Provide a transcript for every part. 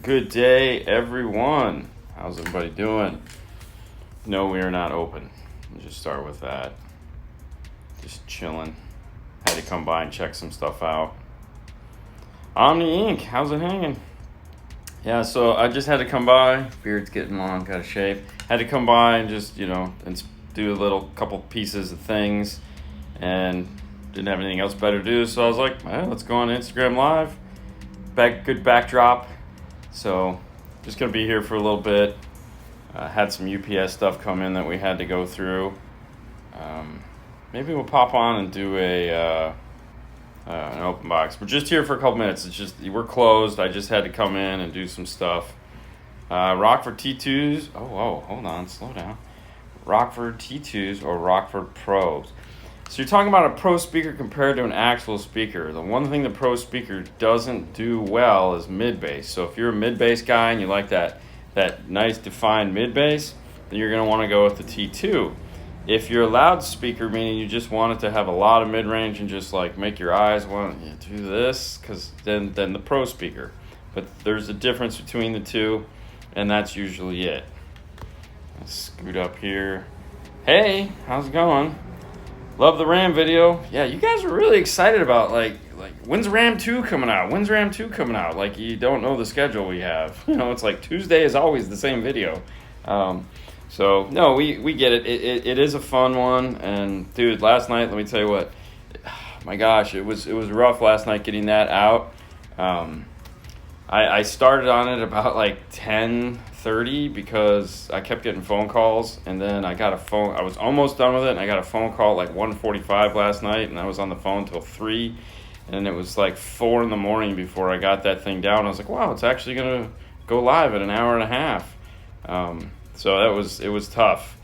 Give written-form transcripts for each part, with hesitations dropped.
Good day, everyone. How's everybody doing? No, we are not open. Let's just start with that. Just chilling. Had to come by and check some stuff out. Omni Inc. How's it hanging? Yeah, so I just had to come by. Beard's getting long, gotta shave. Had to come by and just, and do a little couple pieces of things. And didn't have anything else better to do. So I was like, let's go on Instagram Live. Good backdrop. So just going to be here for a little bit. Had some UPS stuff come in that we had to go through. Maybe we'll pop on and do an open box. We're just here for a couple minutes. It's just we're closed. I just had to come in and do some stuff. Rockford T2s. Oh, hold on, slow down. Rockford T2s or Rockford Pros. So you're talking about a pro speaker compared to an actual speaker. The one thing the pro speaker doesn't do well is mid-bass. So if you're a mid-bass guy and you like that nice defined mid-bass, then you're going to want to go with the T2. If you're a loudspeaker, meaning you just want it to have a lot of mid-range and just like make your eyes want to do this, because then the pro speaker. But there's a difference between the two, and that's usually it. Let's scoot up here. Hey, how's it going? Love the RAM video. Yeah, you guys are really excited about like when's RAM 2 coming out? When's RAM 2 coming out? Like you don't know the schedule we have. It's like Tuesday is always the same video. So no, we get it. It is a fun one. And dude, last night, let me tell you what. My gosh, it was rough last night getting that out. I started on it about like 10:30 because I kept getting phone calls, and then I got a phone. I was almost done with it, and I got a phone call at like 1:45 last night, and I was on the phone till 3, and it was like 4 in the morning before I got that thing down. I was like, wow, it's actually gonna go live in an hour and a half. So it was tough.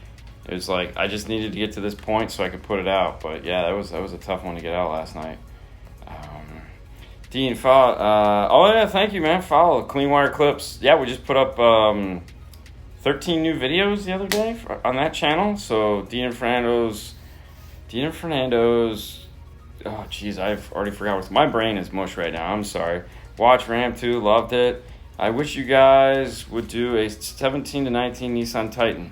It was like I just needed to get to this point so I could put it out. But yeah, that was a tough one to get out last night. Dean, follow. Thank you, man. Follow Clean Wire Clips. Yeah, we just put up 13 new videos the other day on that channel. So Dean and Fernando's. Oh, geez, I've already forgot. My brain is mush right now. I'm sorry. Watch Ram 2, loved it. I wish you guys would do a 17 to 19 Nissan Titan.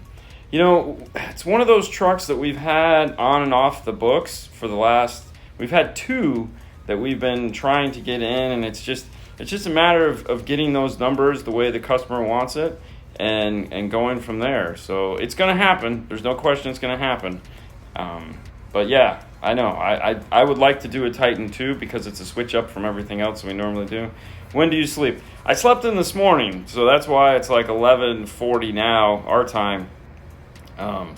It's one of those trucks that we've had on and off the books for the last. We've had 2 that we've been trying to get in, and it's just a matter of getting those numbers the way the customer wants it and going from there. So it's going to happen. There's no question it's going to happen. But yeah, I know. I would like to do a Titan too because it's a switch up from everything else we normally do. When do you sleep? I slept in this morning, so that's why it's like 11:40 now, our time. My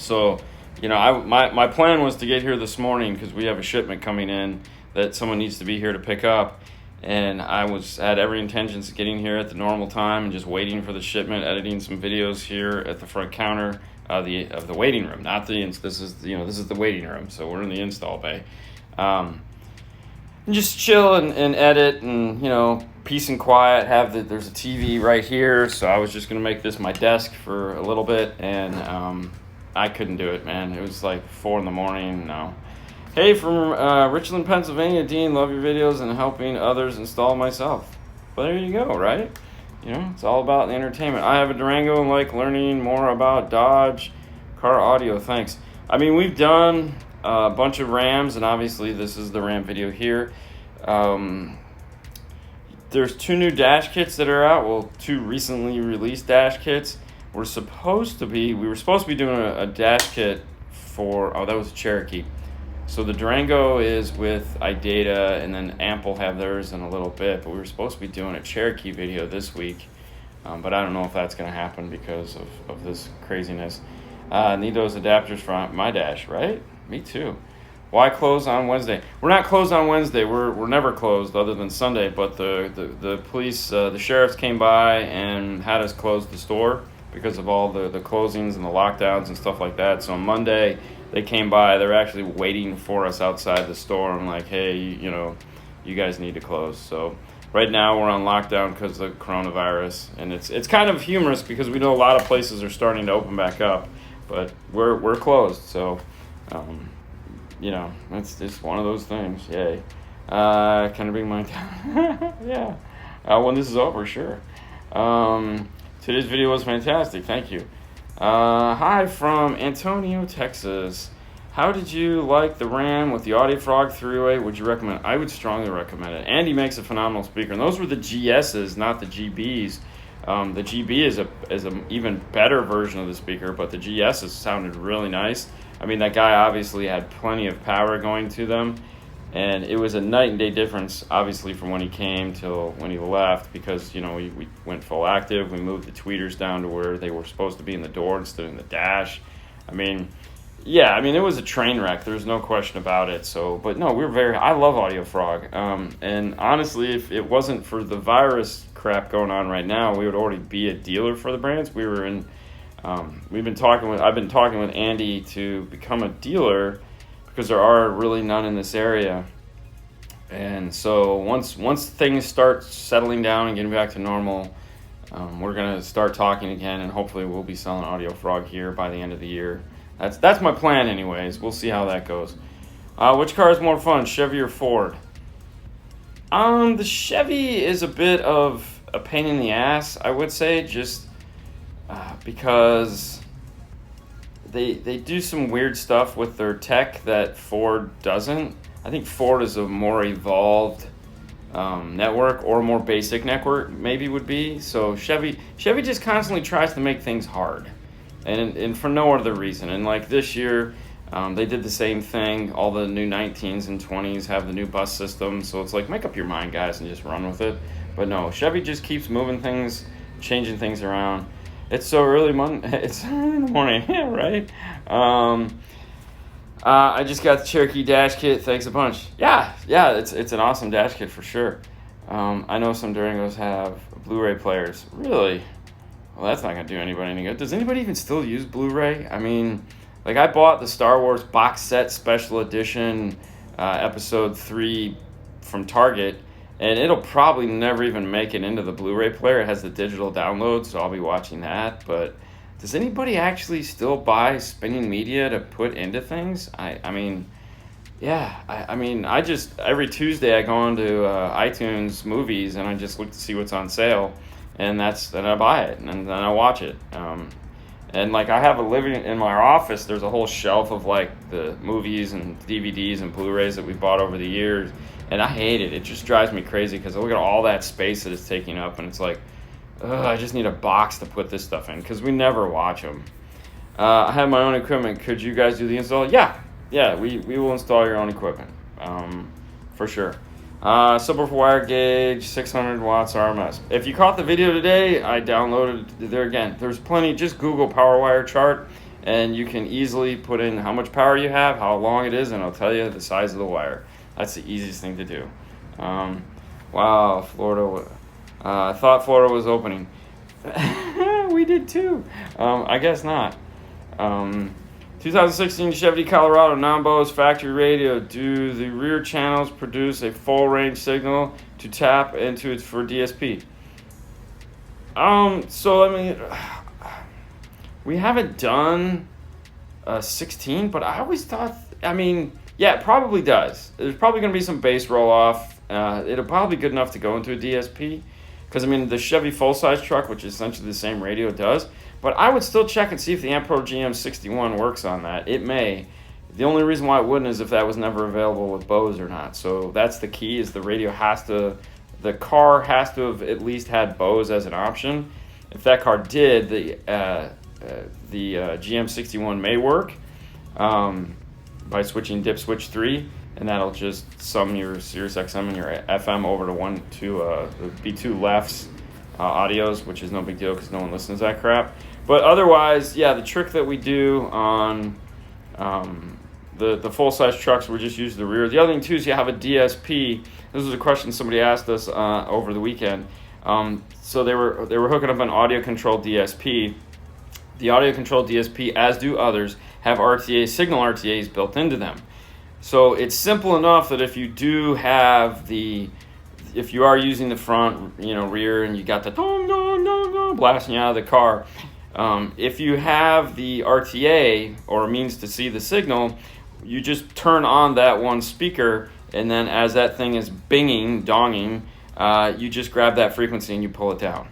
plan was to get here this morning because we have a shipment coming in that someone needs to be here to pick up, and I had every intentions of getting here at the normal time and just waiting for the shipment, editing some videos here at the front counter of the waiting room. Not this is the waiting room, so we're in the install bay. And just chill and edit and peace and quiet. There's a TV right here, so I was just gonna make this my desk for a little bit, and I couldn't do it, man. It was like 4 in the morning. No. Hey, from Richland, Pennsylvania, Dean, love your videos and helping others install myself. Well, there you go, right? It's all about the entertainment. I have a Durango and like learning more about Dodge car audio. Thanks. I mean, we've done a bunch of Rams, and obviously this is the Ram video here. There's 2 new dash kits that are out. Well, 2 recently released dash kits. We were supposed to be doing a dash kit for, that was a Cherokee. So the Durango is with iData, and then Amp will have theirs in a little bit. But we were supposed to be doing a Cherokee video this week. But I don't know if that's going to happen because of this craziness. Need those adapters for my dash, right? Me too. Why close on Wednesday? We're not closed on Wednesday. We're never closed other than Sunday. But the police, the sheriffs came by and had us close the store because of all the closings and the lockdowns and stuff like that. So on Monday, they came by. They're actually waiting for us outside the store. I'm like, hey, you guys need to close. So right now we're on lockdown because of the coronavirus, and it's kind of humorous because we know a lot of places are starting to open back up, but we're closed. So, it's just one of those things. Yay. Can I bring mine down? Yeah. When this is over, sure. Today's video was fantastic. Thank you. Hi from Antonio, Texas. How did you like the Ram with the Audio Frog 308? Would you recommend it? I would strongly recommend it. Andy makes a phenomenal speaker, and those were the GSs, not the GBs. The GB is a even better version of the speaker, but the GSs sounded really nice. I mean, that guy obviously had plenty of power going to them, and it was a night and day difference, obviously, from when he came till when he left, because, you know, we went full active. We moved the tweeters down to where they were supposed to be in the door instead of in the dash. I mean, yeah, I mean, it was a train wreck. There's no question about it. So, but no, I love Audio Frog. And honestly, if it wasn't for the virus crap going on right now, we would already be a dealer for the brands. I've been talking with Andy to become a dealer because there are really none in this area. And so once things start settling down and getting back to normal, we're gonna start talking again, and hopefully we'll be selling Audio Frog here by the end of the year. That's my plan, anyways. We'll see how that goes. Which car is more fun, Chevy or Ford? The Chevy is a bit of a pain in the ass, I would say, just because they do some weird stuff with their tech that Ford doesn't. I think Ford is a more evolved network, or a more basic network maybe would be. So Chevy just constantly tries to make things hard, and for no other reason. And like this year, they did the same thing. All the new 19s and 20s have the new bus system, so it's like, make up your mind, guys, and just run with it. But no, Chevy just keeps moving things, changing things around. It's so early it's early in the morning, yeah, right? I just got the Cherokee dash kit. Thanks a bunch. Yeah, it's an awesome dash kit for sure. I know some Durangos have Blu-ray players. Really? Well, that's not gonna do anybody any good. Does anybody even still use Blu-ray? I mean, like, I bought the Star Wars box set special edition, episode 3 from Target, and it'll probably never even make it into the Blu-ray player. It has the digital download, so I'll be watching that. But does anybody actually still buy spinning media to put into things? I mean, yeah. I mean, I just, every Tuesday I go onto iTunes Movies, and I just look to see what's on sale, and then I buy it, and then I watch it. And like, I have in my office, there's a whole shelf of like the movies and DVDs and Blu-rays that we bought over the years. And I hate it. It just drives me crazy because I look at all that space that it's taking up, and it's like, I just need a box to put this stuff in because we never watch them. I have my own equipment. Could you guys do the install? Yeah, we will install your own equipment, for sure. Subwoofer wire gauge, 600 watts RMS. If you caught the video today, I downloaded there again. There's plenty. Just Google power wire chart, and you can easily put in how much power you have, how long it is, and I'll tell you the size of the wire. That's the easiest thing to do. Wow, Florida. I thought Florida was opening. We did too. I guess not. 2016 Chevy Colorado non-Bose factory radio. Do the rear channels produce a full range signal to tap into it for DSP? So I mean, we haven't done 16, but I always thought, I mean, yeah, it probably does. There's probably going to be some bass roll-off. It'll probably be good enough to go into a DSP. Because, I mean, the Chevy full-size truck, which is essentially the same radio, does. But I would still check and see if the Ampro GM61 works on that. It may. The only reason why it wouldn't is if that was never available with Bose or not. So that's the key, is the car has to have at least had Bose as an option. If that car did, the GM61 may work. By switching dip switch 3, and that'll just sum your Sirius XM and your FM over to two lefts audios, which is no big deal because no one listens to that crap. But otherwise, yeah, the trick that we do on the full-size trucks, we just use the rear. The other thing too is you have a DSP. This was a question somebody asked us over the weekend. So they were hooking up an audio-controlled DSP. The audio-controlled DSP, as do others, have signal RTAs built into them. So it's simple enough that if you are using the front, rear, and you got the dong, dong, dong, dong, blasting you out of the car, if you have the RTA or a means to see the signal, you just turn on that one speaker, and then as that thing is donging, you just grab that frequency and you pull it down.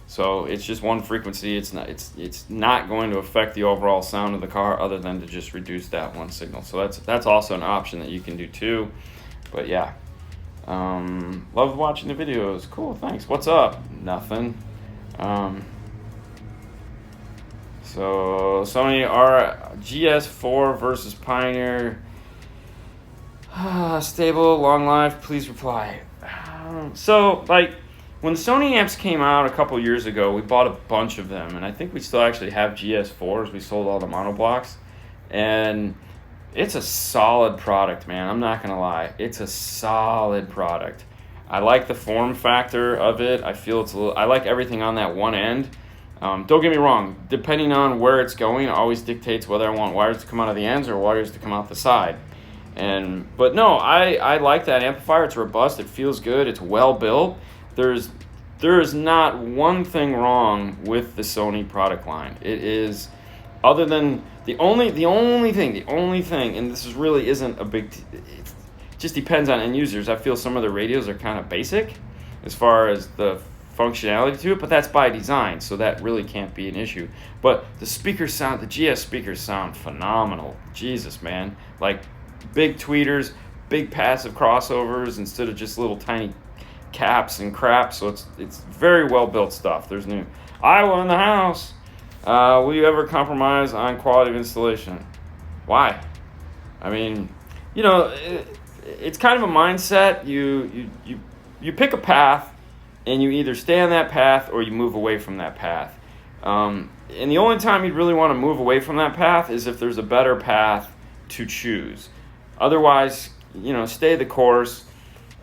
So it's just one frequency. It's not going to affect the overall sound of the car, other than to just reduce that one signal. So that's also an option that you can do too. But yeah, love watching the videos. Cool, thanks. What's up? Nothing. So Sony GS4 versus Pioneer. Stable, long life. Please reply. So like, when the Sony amps came out a couple years ago, we bought a bunch of them, and I think we still actually have GS4s. We sold all the monoblocks, and it's a solid product, man. I'm not gonna lie, it's a solid product. I like the form factor of it. I feel I like everything on that one end. Don't get me wrong, depending on where it's going, it always dictates whether I want wires to come out of the ends or wires to come out the side. But no, I like that amplifier. It's robust, it feels good, it's well built. There is not one thing wrong with the Sony product line. It is, other than the only thing, and this really isn't a big, it just depends on end users. I feel some of the radios are kind of basic as far as the functionality to it, but that's by design, so that really can't be an issue. But the speakers sound, the GS speakers sound phenomenal. Jesus, man. Like big tweeters, big passive crossovers instead of just little tiny caps and crap. So it's very well built stuff. There's new Iowa in the house. Will you ever compromise on quality of installation? Why? I mean, it's kind of a mindset. You pick a path, and you either stay on that path or you move away from that path. And the only time you'd really want to move away from that path is if there's a better path to choose. Otherwise, stay the course.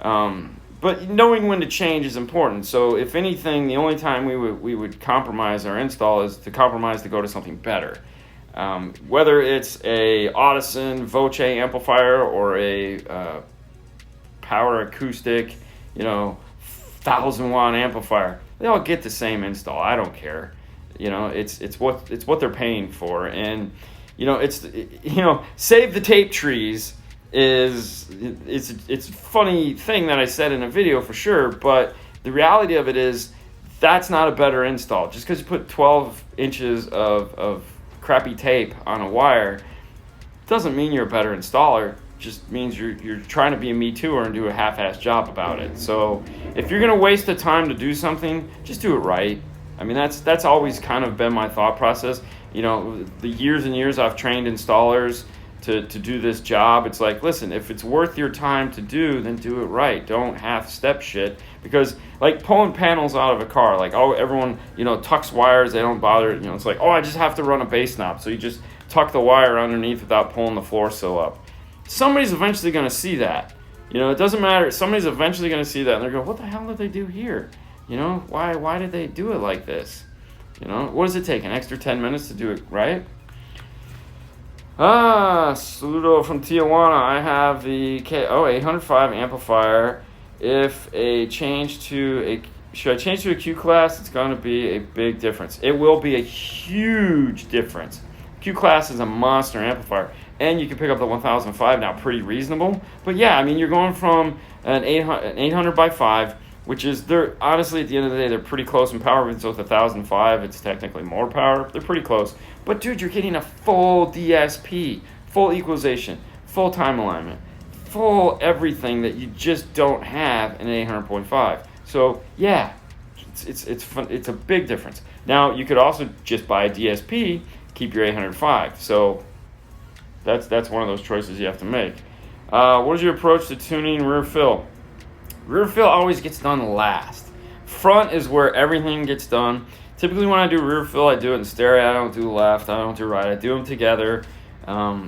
But knowing when to change is important. So if anything, the only time we would compromise our install is to compromise to go to something better. Whether it's a Audison Voce amplifier or a power acoustic, 1,000-watt amplifier, they all get the same install. I don't care. It's what they're paying for, and save the tape trees it's a funny thing that I said in a video for sure, but the reality of it is that's not a better install. Just because you put 12 inches of crappy tape on a wire doesn't mean you're a better installer. Just means you're trying to be a Me Tooer and do a half-assed job about it. So if you're going to waste the time to do something, just do it right. I mean, that's always kind of been my thought process. The years and years I've trained installers to do this job, it's like, listen, if it's worth your time to do, then do it right. Don't half-step shit. Because like pulling panels out of a car, like, everyone tucks wires, they don't bother. It's like, I just have to run a bass knob, so you just tuck the wire underneath without pulling the floor sill up. Somebody's eventually going to see that. It doesn't matter. Somebody's eventually going to see that, and they're going, what the hell did they do here? Why did they do it like this? What does it take, an extra 10 minutes to do it right? Saludo from Tijuana. I have the 805 amplifier. Should I change to a Q class? It's going to be a big difference. It will be a huge difference. Q class is a monster amplifier, and you can pick up the 1005 now pretty reasonable. But yeah, I mean, you're going from an 800 by 5, which is, they're honestly, at the end of the day, they're pretty close in power. So with 1005, it's technically more power. They're pretty close. But dude, you're getting a full DSP, full equalization, full time alignment, full everything that you just don't have in an 800.5. So yeah, it's fun. It's a big difference. Now you could also just buy a DSP, keep your 805. So that's one of those choices you have to make. What is your approach to tuning rear fill? Rear fill always gets done last. Front is where everything gets done. Typically when I do rear fill, I do it in stereo. I don't do left, I don't do right. I do them together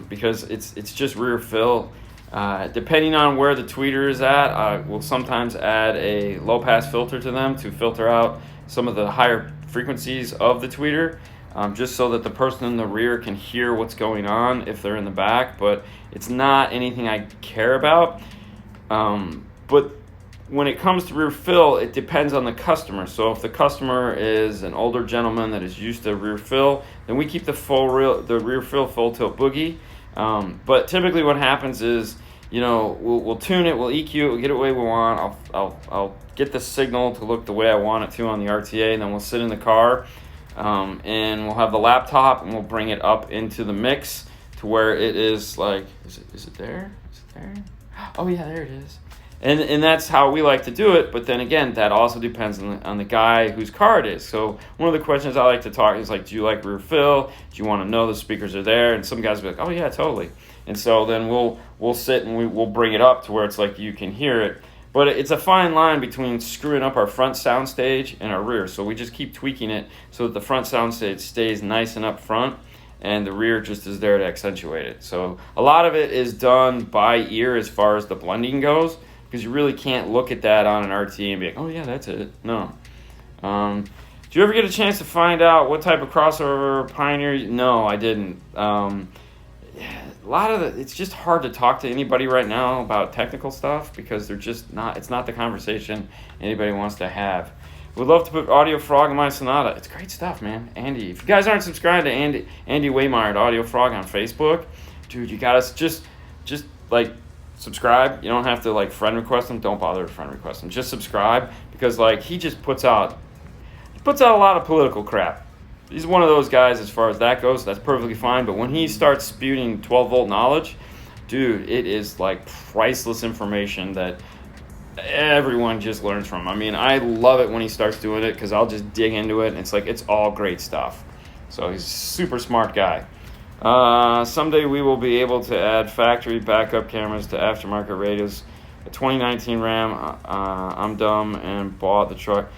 because it's just rear fill. Depending on where the tweeter is at, I will sometimes add a low pass filter to them to filter out some of the higher frequencies of the tweeter, just so that the person in the rear can hear what's going on if they're in the back. But it's not anything I care about. But when it comes to rear fill, it depends on the customer. So if the customer is an older gentleman that is used to rear fill, then we keep the rear fill full tilt boogie. But typically what happens is, we'll tune it, we'll EQ it, we'll get it the way we want. I'll get the signal to look the way I want it to on the RTA, and then we'll sit in the car, and we'll have the laptop, and we'll bring it up into the mix to where it is like, is it there? Is it there? Oh yeah, there it is. And that's how we like to do it. But then again, that also depends on the guy whose car it is. So one of the questions I like to talk is like, do you like rear fill? Do you want to know the speakers are there? And some guys will be like, oh yeah, totally. And so then we'll sit and we'll bring it up to where it's like you can hear it. But it's a fine line between screwing up our front soundstage and our rear. So we just keep tweaking it so that the front soundstage stays nice and up front, and the rear just is there to accentuate it. So a lot of it is done by ear as far as the blending goes, because you really can't look at that on an RT and be like, oh yeah, that's it. No. Did you ever get a chance to find out what type of crossover Pioneer? No, I didn't. A lot of it's just hard to talk to anybody right now about technical stuff because they're just not. It's not the conversation anybody wants to have. Would love to put Audio Frog in my Sonata. It's great stuff, man. Andy, if you guys aren't subscribed to Andy Waymeyer at Audio Frog on Facebook, dude, you gotta just like subscribe. You don't have to like friend request him. Don't bother to friend request him. Just subscribe, because like he just puts out a lot of political crap. He's one of those guys as far as that goes. That's perfectly fine. But when he starts spewing 12-volt knowledge, dude, it is like priceless information that everyone just learns from. I mean, I love it when he starts doing it because I'll just dig into it and it's like it's all great stuff. So he's a super smart guy. Someday we will be able to add factory backup cameras to aftermarket radios. A 2019 Ram, I'm dumb and bought the truck.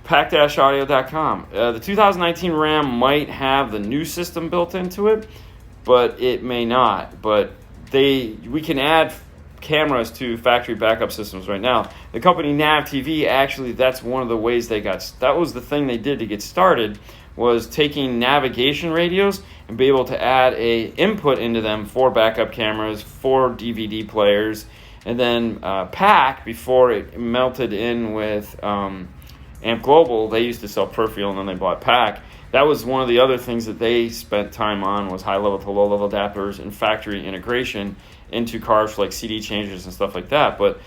Pack-audio.com. The 2019 Ram might have the new system built into it, but it may not. But we can add cameras to factory backup systems right now. The company Nav TV, actually, that's one of the ways that was the thing they did to get started, was taking navigation radios and be able to add a input into them for backup cameras, for DVD players, and then Pack, before it melted in with Amp Global, they used to sell Peripheral and then they bought Pack. That was one of the other things that they spent time on, was high-level to low-level adapters and factory integration into cars for like CD changers and stuff like that. But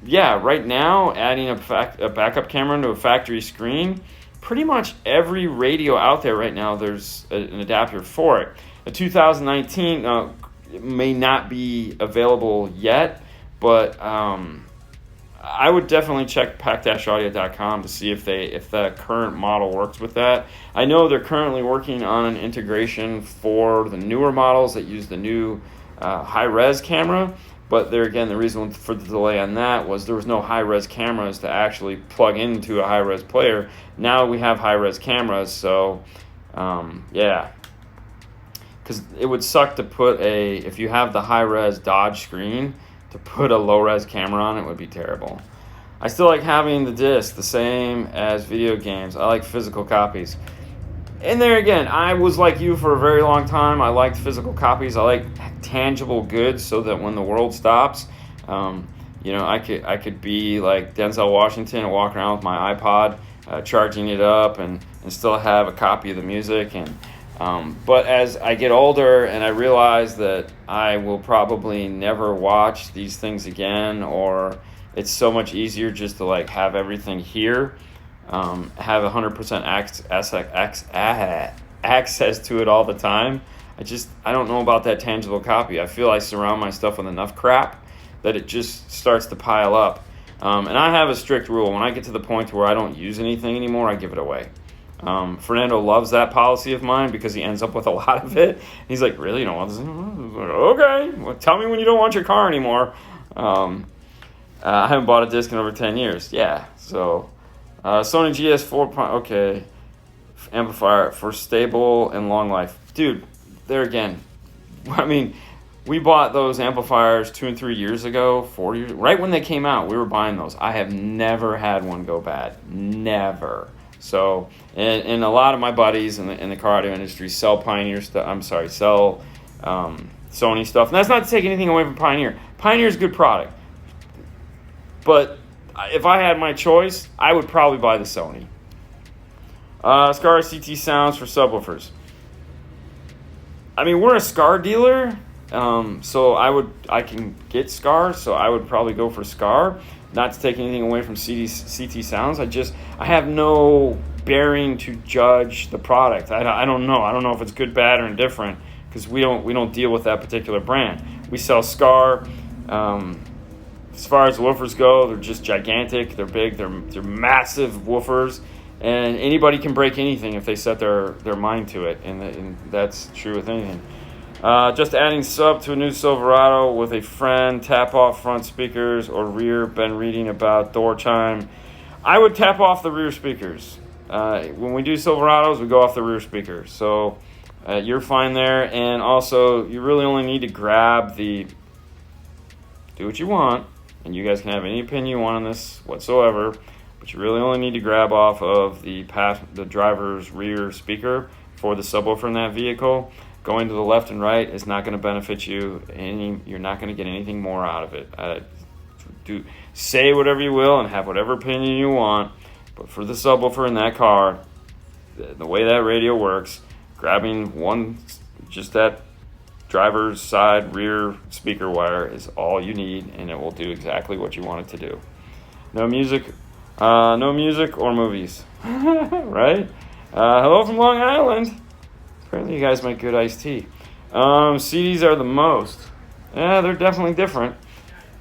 yeah, right now, adding a backup camera into a factory screen, pretty much every radio out there right now, there's an adapter for it. The 2019 may not be available yet, but I would definitely check pack-audio.com to see if the current model works with that. I know they're currently working on an integration for the newer models that use the new high-res camera, but there again, the reason for the delay on that was there was no high-res cameras to actually plug into a high-res player. Now we have high-res cameras, so yeah. Because it would suck to put if you have the high-res Dodge screen, to put a low-res camera on it would be terrible. I still like having the disc, the same as video games. I like physical copies. And there again, I was like you for a very long time. I liked physical copies. I like tangible goods, so that when the world stops, I could be like Denzel Washington and walk around with my iPod, charging it up, and still have a copy of the music. And but as I get older and I realize that I will probably never watch these things again, or it's so much easier just to like have everything here, have 100% access to it all the time. I don't know about that tangible copy. I feel I surround my stuff with enough crap that it just starts to pile up. And I have a strict rule. When I get to the point where I don't use anything anymore, I give it away. Fernando loves that policy of mine because he ends up with a lot of it. He's like, really? You don't want this? Okay. Well, tell me when you don't want your car anymore. I haven't bought a disc in over 10 years. Yeah. So, Sony GS4, okay. Amplifier for stable and long life. Dude, there again. I mean, we bought those amplifiers 2 and 3 years ago, 4 years. Right when they came out, we were buying those. I have never had one go bad. Never. So, and a lot of my buddies in the car audio industry sell Pioneer stuff. Sell Sony stuff. And that's not to take anything away from Pioneer. Pioneer's a good product. But if I had my choice, I would probably buy the Sony. Scar CT sounds for subwoofers. I mean, we're a Scar dealer, So I can get Scar, so I would probably go for Scar. Not to take anything away from CT Sounds. I have no bearing to judge the product. I don't know. I don't know if it's good, bad, or indifferent, because we don't deal with that particular brand. We sell Scar. As far as woofers go, they're just gigantic. They're big. They're massive woofers, and anybody can break anything if they set their mind to it, and that's true with anything. Just adding sub to a new Silverado with a friend, tap off front speakers or rear. Been reading about door chime. I would tap off the rear speakers. When we do Silverados, we go off the rear speakers. So you're fine there. And also, you really only need to grab do what you want. And you guys can have any opinion you want on this whatsoever. But you really only need to grab off of the driver's rear speaker for the subwoofer in that vehicle. Going to the left and right is not going to benefit you. You're not going to get anything more out of it. Say whatever you will and have whatever opinion you want, but for the subwoofer in that car, the way that radio works, grabbing just that driver's side rear speaker wire is all you need, and it will do exactly what you want it to do. No music or movies, right? Hello from Long Island. Apparently you guys make good iced tea. CDs are the most. Yeah, they're definitely different.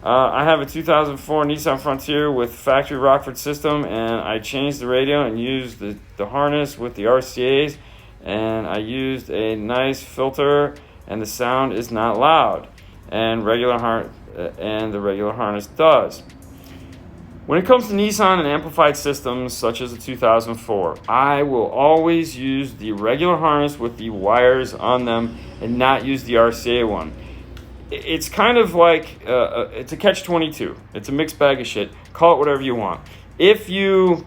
I have a 2004 Nissan Frontier with factory Rockford system, and I changed the radio and used the harness with the RCAs, and I used a nice filter, and the sound is not loud, and the regular harness does. When it comes to Nissan and amplified systems, such as the 2004, I will always use the regular harness with the wires on them and not use the RCA one. It's kind of like, it's a catch-22. It's a mixed bag of shit. Call it whatever you want. If you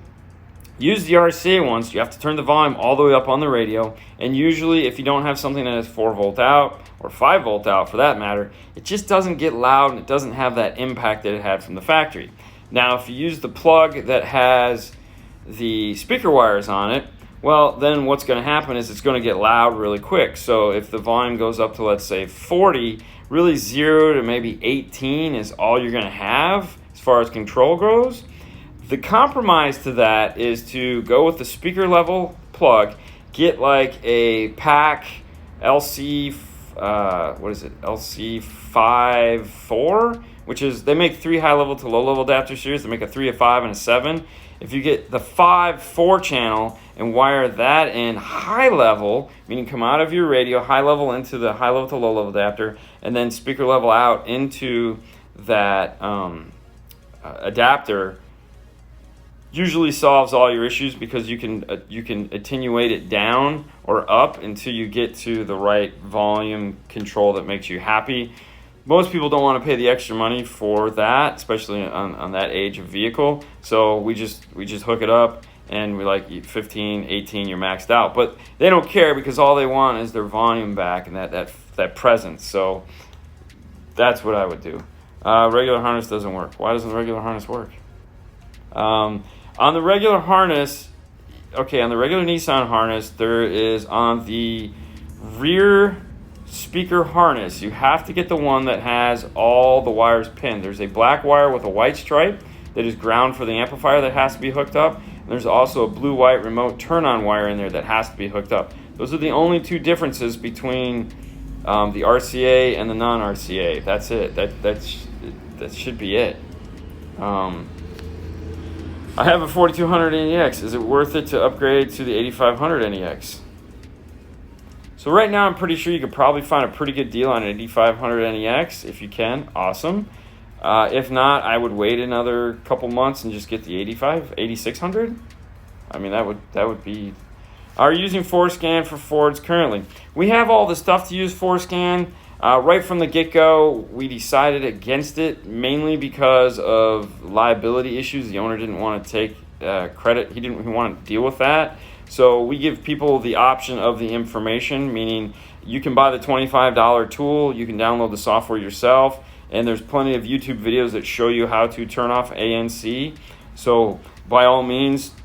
use the RCA ones, you have to turn the volume all the way up on the radio, and usually if you don't have something that is 4 volt out, or 5 volt out for that matter, it just doesn't get loud and it doesn't have that impact that it had from the factory. Now, if you use the plug that has the speaker wires on it, well, then what's going to happen is it's going to get loud really quick. So if the volume goes up to, let's say, 40, really 0 to maybe 18 is all you're going to have as far as control goes. The compromise to that is to go with the speaker level plug, get like a pack LC, LC54, which is, they make 3 high-level to low-level adapter series. They make a 3, a 5, and a 7. If you get the 5 4-channel and wire that in high-level, meaning come out of your radio, high-level into the high-level to low-level adapter, and then speaker level out into that adapter, usually solves all your issues, because you can attenuate it down or up until you get to the right volume control that makes you happy. Most people don't want to pay the extra money for that, especially on that age of vehicle. So we just hook it up, and we like 15, 18, you're maxed out. But they don't care, because all they want is their volume back and that presence. So that's what I would do. Regular harness doesn't work. Why doesn't the regular harness work? On the regular harness, on the regular Nissan harness, there is on the rear speaker harness, you have to get the one that has all the wires pinned. There's a black wire with a white stripe that is ground for the amplifier that has to be hooked up. And there's also a blue-white remote turn-on wire in there that has to be hooked up. Those are the only 2 differences between the RCA and the non-RCA. That's it. That should be it. I have a 4200 NEX. Is it worth it to upgrade to the 8500 NEX? So right now, I'm pretty sure you could probably find a pretty good deal on an 8500 NEX. If you can, awesome. If not, I would wait another couple months and just get the 8600. I mean, that would be. Are you using FORScan for Fords currently? We have all the stuff to use FORScan. Right from the get-go, we decided against it, mainly because of liability issues. The owner didn't want to take credit. He didn't want to deal with that. So we give people the option of the information, meaning you can buy the $25 tool, you can download the software yourself, and there's plenty of YouTube videos that show you how to turn off ANC. So by all means,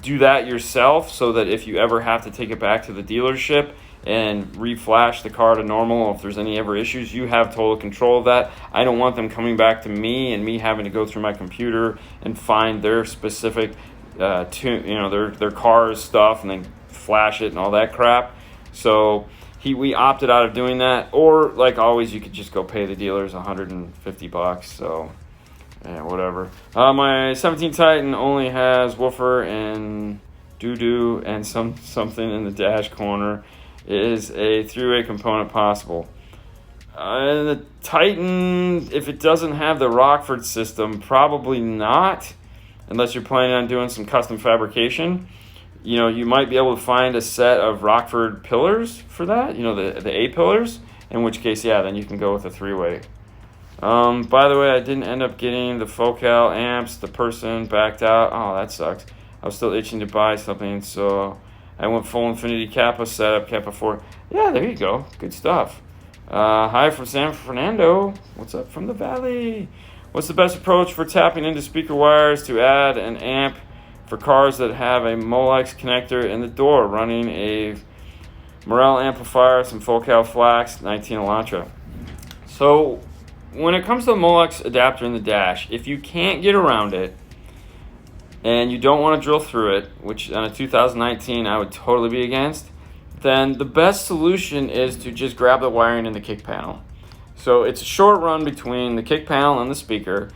do that yourself, so that if you ever have to take it back to the dealership and reflash the car to normal. If there's any ever issues, you have total control of that. I don't want them coming back to me and me having to go through my computer and find their specific their car's stuff and then flash it and all that crap. So we opted out of doing that. Or like always, you could just go pay the dealers $150. So yeah, whatever. My 17 Titan only has woofer and doo-doo and something in the dash corner. Is a three-way component possible? The Titan, if it doesn't have the Rockford system, probably not, unless you're planning on doing some custom fabrication. You might be able to find a set of Rockford pillars for that, the A pillars, in which case, yeah, then you can go with a three-way. By the way, I didn't end up getting the Focal amps. The person backed out. Oh, that sucks. I was still itching to buy something, so I went full Infinity Kappa setup, Kappa 4. Yeah, there you go. Good stuff. Hi from San Fernando. What's up from the valley? What's the best approach for tapping into speaker wires to add an amp for cars that have a Molex connector in the door, running a Morel amplifier, some Focal Flax, 19 Elantra? So when it comes to the Molex adapter in the dash, if you can't get around it, and you don't want to drill through it, which on a 2019 I would totally be against, then the best solution is to just grab the wiring in the kick panel. So it's a short run between the kick panel and the speaker.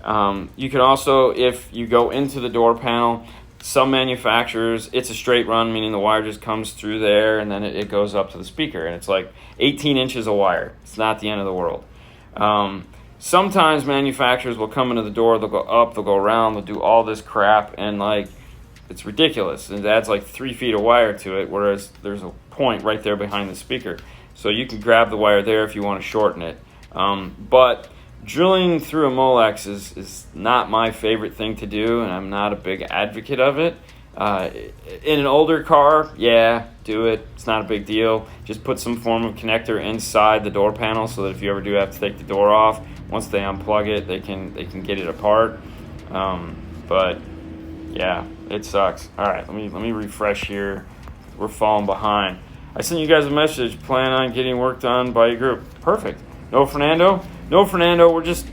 You can also, if you go into the door panel, some manufacturers, it's a straight run, meaning the wire just comes through there and then it goes up to the speaker. And it's like 18 inches of wire. It's not the end of the world. Sometimes manufacturers will come into the door, they'll go up, they'll go around, they'll do all this crap, and like it's ridiculous. It adds like 3 feet of wire to it, whereas there's a point right there behind the speaker. So you can grab the wire there if you want to shorten it. But drilling through a Molex is not my favorite thing to do, and I'm not a big advocate of it. In an older car, yeah, do it. It's not a big deal. Just put some form of connector inside the door panel so that if you ever do have to take the door off, once they unplug it, they can get it apart. But yeah, it sucks. All right, let me refresh here. We're falling behind. I sent you guys a message. Plan on getting work done by your group. Perfect. No Fernando. We're just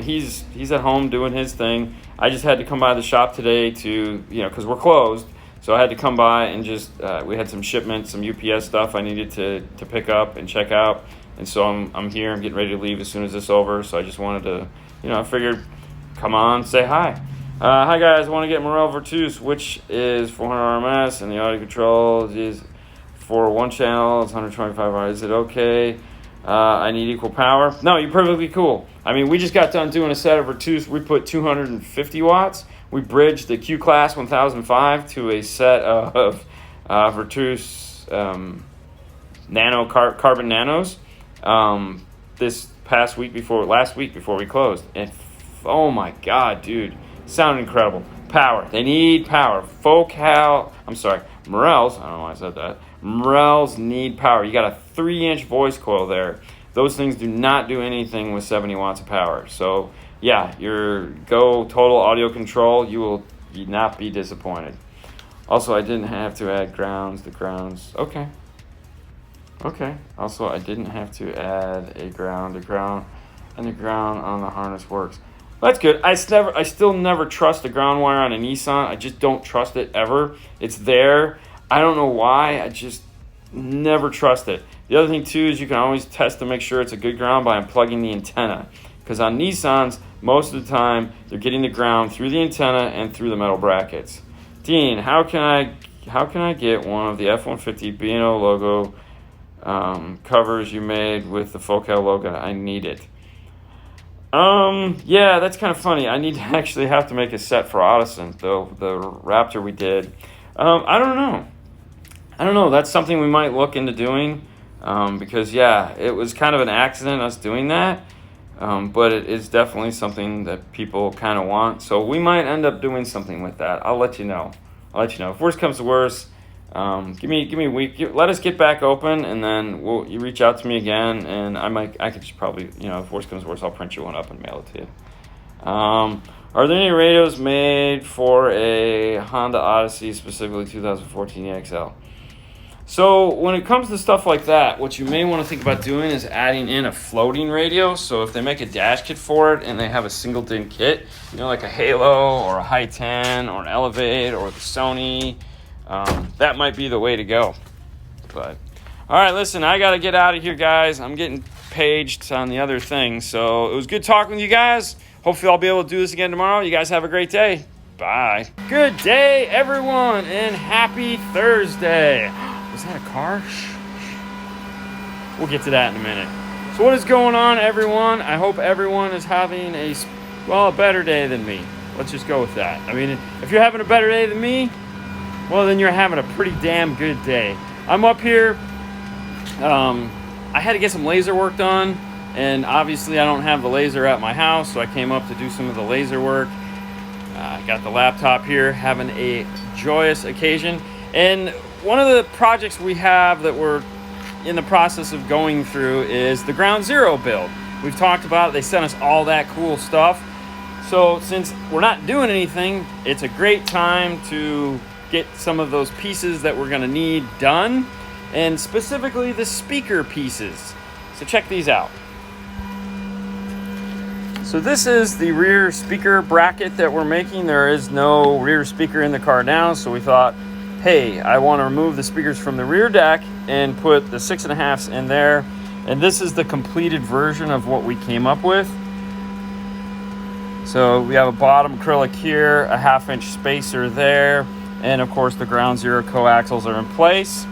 he's at home doing his thing. I just had to come by the shop today to because we're closed. So I had to come by and just we had some shipments, some UPS stuff I needed to pick up and check out. And so I'm here. I'm getting ready to leave as soon as this is over. So I just wanted to, I figured, come on, say hi. Hi guys, I want to get Morel Virtus, which is 400 RMS, and the audio control is for one channel. It's 125 RMS. Is it okay? I need equal power. No, you're perfectly cool. I mean, we just got done doing a set of Virtus. We put 250 watts. We bridged the Q Class 1005 to a set of Virtus carbon nanos. This last week before we closed, and oh my god, dude, sound incredible. Power, they need power. Morels, I don't know why I said that. Morels need power. You got a 3-inch voice coil there. Those things do not do anything with 70 watts of power. So yeah, go total audio control. You will not be disappointed. Also, I didn't have to add grounds. The grounds, okay. Also, I didn't have to add a ground, and the ground on the harness works. That's good. I still never trust the ground wire on a Nissan. I just don't trust it ever. It's there. I don't know why. I just never trust it. The other thing too is you can always test to make sure it's a good ground by unplugging the antenna. Because on Nissans, most of the time they're getting the ground through the antenna and through the metal brackets. Dean, how can I get one of the F-150 B&O logo covers you made with the Focal logo? I need it. Yeah, that's kind of funny. I need to actually have to make a set for Audison, the Raptor we did. I don't know. That's something we might look into doing, because yeah, it was kind of an accident us doing that. But it is definitely something that people kind of want. So we might end up doing something with that. I'll let you know. If worst comes to worst, give me a week. Let us get back open, and then you reach out to me again, and I could just probably, if worst comes to worst, I'll print you one up and mail it to you. Are there any radios made for a Honda Odyssey, specifically 2014 EXL? So when it comes to stuff like that, what you may want to think about doing is adding in a floating radio. So if they make a dash kit for it and they have a single DIN kit, you know, like a Halo or a High 10 or an Elevate or the Sony, that might be the way to go. But all right, listen, I got to get out of here, guys. I'm getting paged on the other thing. So it was good talking with you guys. Hopefully I'll be able to do this again tomorrow. You guys have a great day. Bye. Good day, everyone, and happy Thursday. Was that a car? We'll get to that in a minute. So what is going on, everyone? I hope everyone is having a better day than me. Let's just go with that. I mean, if you're having a better day than me, well, then you're having a pretty damn good day. I'm up here. I had to get some laser work done, and obviously I don't have the laser at my house, so I came up to do some of the laser work. I got the laptop here, having a joyous occasion. And one of the projects we have that we're in the process of going through is the Ground Zero build. We've talked about it. They sent us all that cool stuff. So since we're not doing anything, it's a great time to get some of those pieces that we're going to need done, and specifically the speaker pieces. So check these out. So this is the rear speaker bracket that we're making. There is no rear speaker in the car now, so we thought, hey, I want to remove the speakers from the rear deck and put the 6.5s in there. And this is the completed version of what we came up with. So we have a bottom acrylic here, a 1/2-inch spacer there, and of course the Ground Zero coaxials are in place.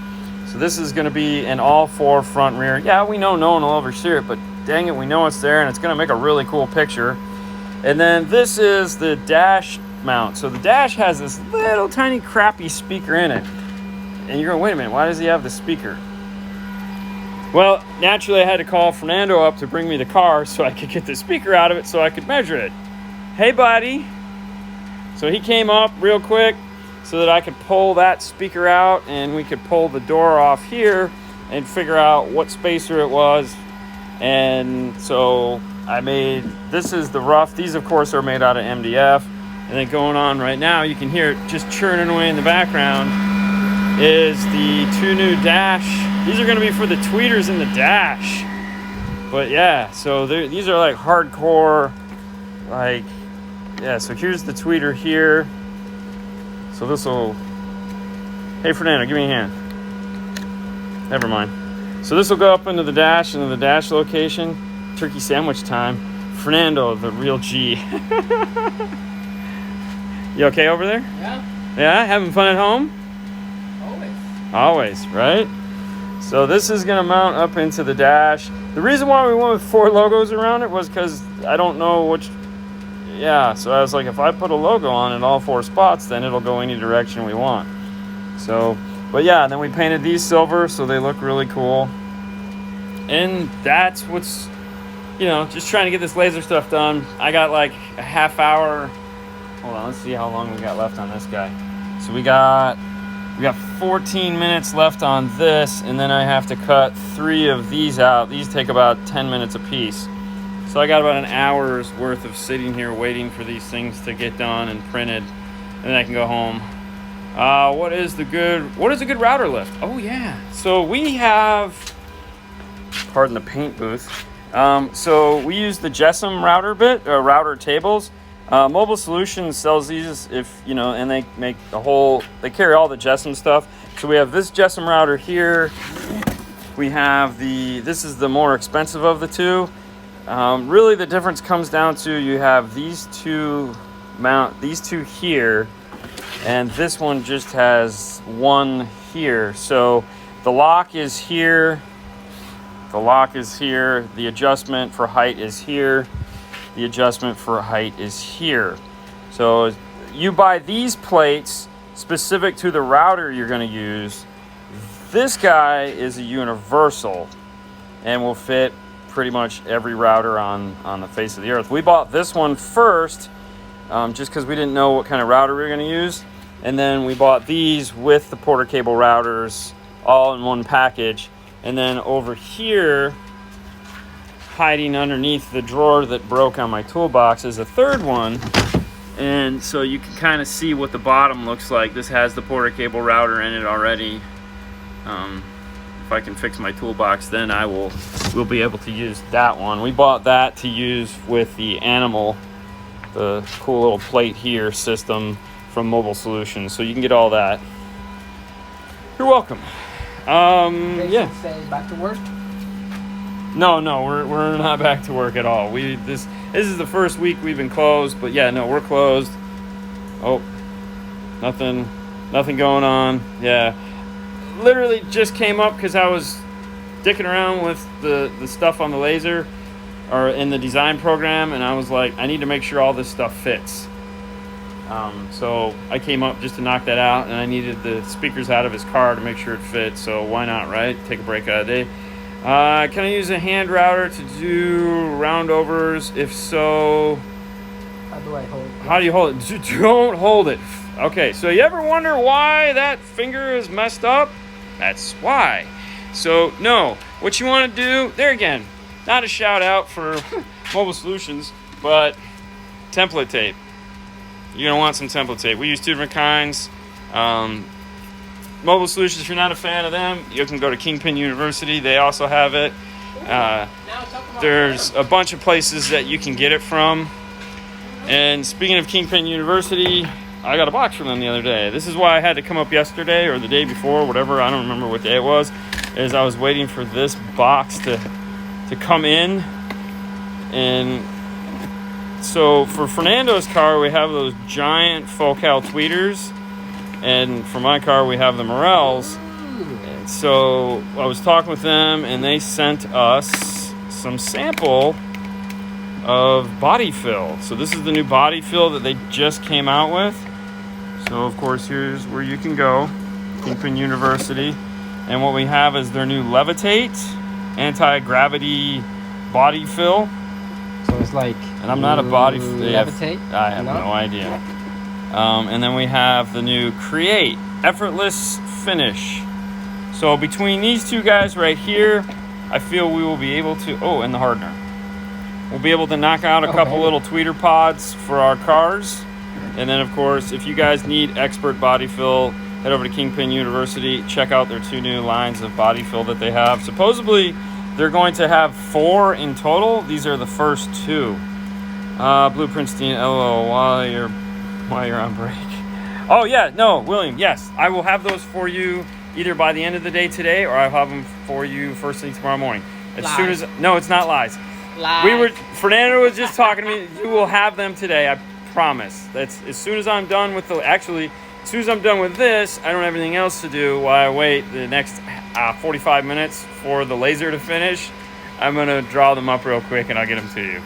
So this is going to be an all 4 front rear. Yeah, we know no one will ever see it, but dang it, we know it's there, and it's going to make a really cool picture. And then this is the dash mount. So the dash has this little tiny crappy speaker in it. And you're going, wait a minute, why does he have the speaker? Well, naturally I had to call Fernando up to bring me the car so I could get the speaker out of it so I could measure it. Hey, buddy. So he came up real quick so that I could pull that speaker out, and we could pull the door off here and figure out what spacer it was. And so this is the rough. These, of course, are made out of MDF. And then going on right now, you can hear it just churning away in the background, is the 2 new dash. These are going to be for the tweeters in the dash. But yeah, so these are like hardcore, like, yeah, so here's the tweeter here. So this will, hey Fernando, give me a hand. Never mind. So this will go up into the dash location. Turkey sandwich time. Fernando, the real G. You okay over there? Yeah. Yeah, having fun at home? Always, right? So this is going to mount up into the dash. The reason why we went with 4 logos around it was because I don't know which. Yeah, so I was like, if I put a logo on in all 4 spots, then it'll go any direction we want. So, but yeah, and then we painted these silver so they look really cool. And that's what's, just trying to get this laser stuff done. I got like a half hour. Hold on, let's see how long we got left on this guy. So we got 14 minutes left on this, and then I have to cut 3 of these out. These take about 10 minutes a piece. So I got about an hour's worth of sitting here waiting for these things to get done and printed, and then I can go home. What is a good router lift? Oh yeah. So we have, pardon the paint booth. So we use the Jessamine router tables. Mobile Solutions sells these and they make they carry all the Jessamine stuff. So we have this Jessamine router here. We have this is the more expensive of the two. Really the difference comes down to you have these two here, and this one just has one here. So the lock is here. The adjustment for height is here. The adjustment for height is here. So you buy these plates specific to the router you're going to use. This guy is a universal and will fit pretty much every router on the face of the earth. We bought this one first just because we didn't know what kind of router we were going to use. And then we bought these with the Porter cable routers all in one package. And then over here, hiding underneath the drawer that broke on my toolbox, is a third one. And so you can kind of see what the bottom looks like. This has the Porter cable router in it already. If I can fix my toolbox, then we'll be able to use that one. We bought that to use with the Animal, the cool little plate here system from Mobile Solutions. So you can get all that. You're welcome. Yeah. Say back to work? No, we're not back to work at all. This is the first week we've been closed, but yeah, no, we're closed. Oh, nothing going on. Yeah, literally just came up because I was dicking around with the stuff on the laser or in the design program, and I was like, I need to make sure all this stuff fits. So I came up just to knock that out, and I needed the speakers out of his car to make sure it fits. So why not, right? Take a break out of the day. Can I use a hand router to do roundovers? If so, how do I hold it? How do you hold it? Don't hold it. Okay, so you ever wonder why that finger is messed up? That's why. So, no. What you want to do, there again, not a shout out for Mobile Solutions, but template tape. You're going to want some template tape. We use 2 different kinds. Mobile Solutions, if you're not a fan of them, you can go to Kingpin University. They also have it. There's a bunch of places that you can get it from. And speaking of Kingpin University, I got a box from them the other day. This is why I had to come up yesterday or the day before, whatever. I don't remember what day it was. Is I was waiting for this box to come in. And so for Fernando's car, we have those giant Focal tweeters. And for my car, we have the Morels. And so I was talking with them, and they sent us some sample of body fill. So this is the new body fill that they just came out with. So, of course, here's where you can go, Kingpin University. And what we have is their new Levitate anti-gravity body fill. So it's like... And I'm not a body... Levitate? I have no idea. And then we have the new Create Effortless Finish. So between these two guys right here, I feel we will be able to... Oh, and the hardener. We'll be able to knock out a couple little tweeter pods for our cars. And then, of course, if you guys need expert body fill, head over to Kingpin University. Check out their 2 new lines of body fill that they have. Supposedly, they're going to have 4 in total. These are the first 2. Blueprints, LOL, while you're on break. Oh, yeah, no, William, yes. I will have those for you either by the end of the day today, or I'll have them for you first thing tomorrow morning. Soon as... No, it's not lies. Fernando was just talking to me. You will have them today, I promise. That's as soon as I'm done with as soon as I'm done with this, I don't have anything else to do while I wait the next 45 minutes for the laser to finish. I'm going to draw them up real quick, and I'll get them to you.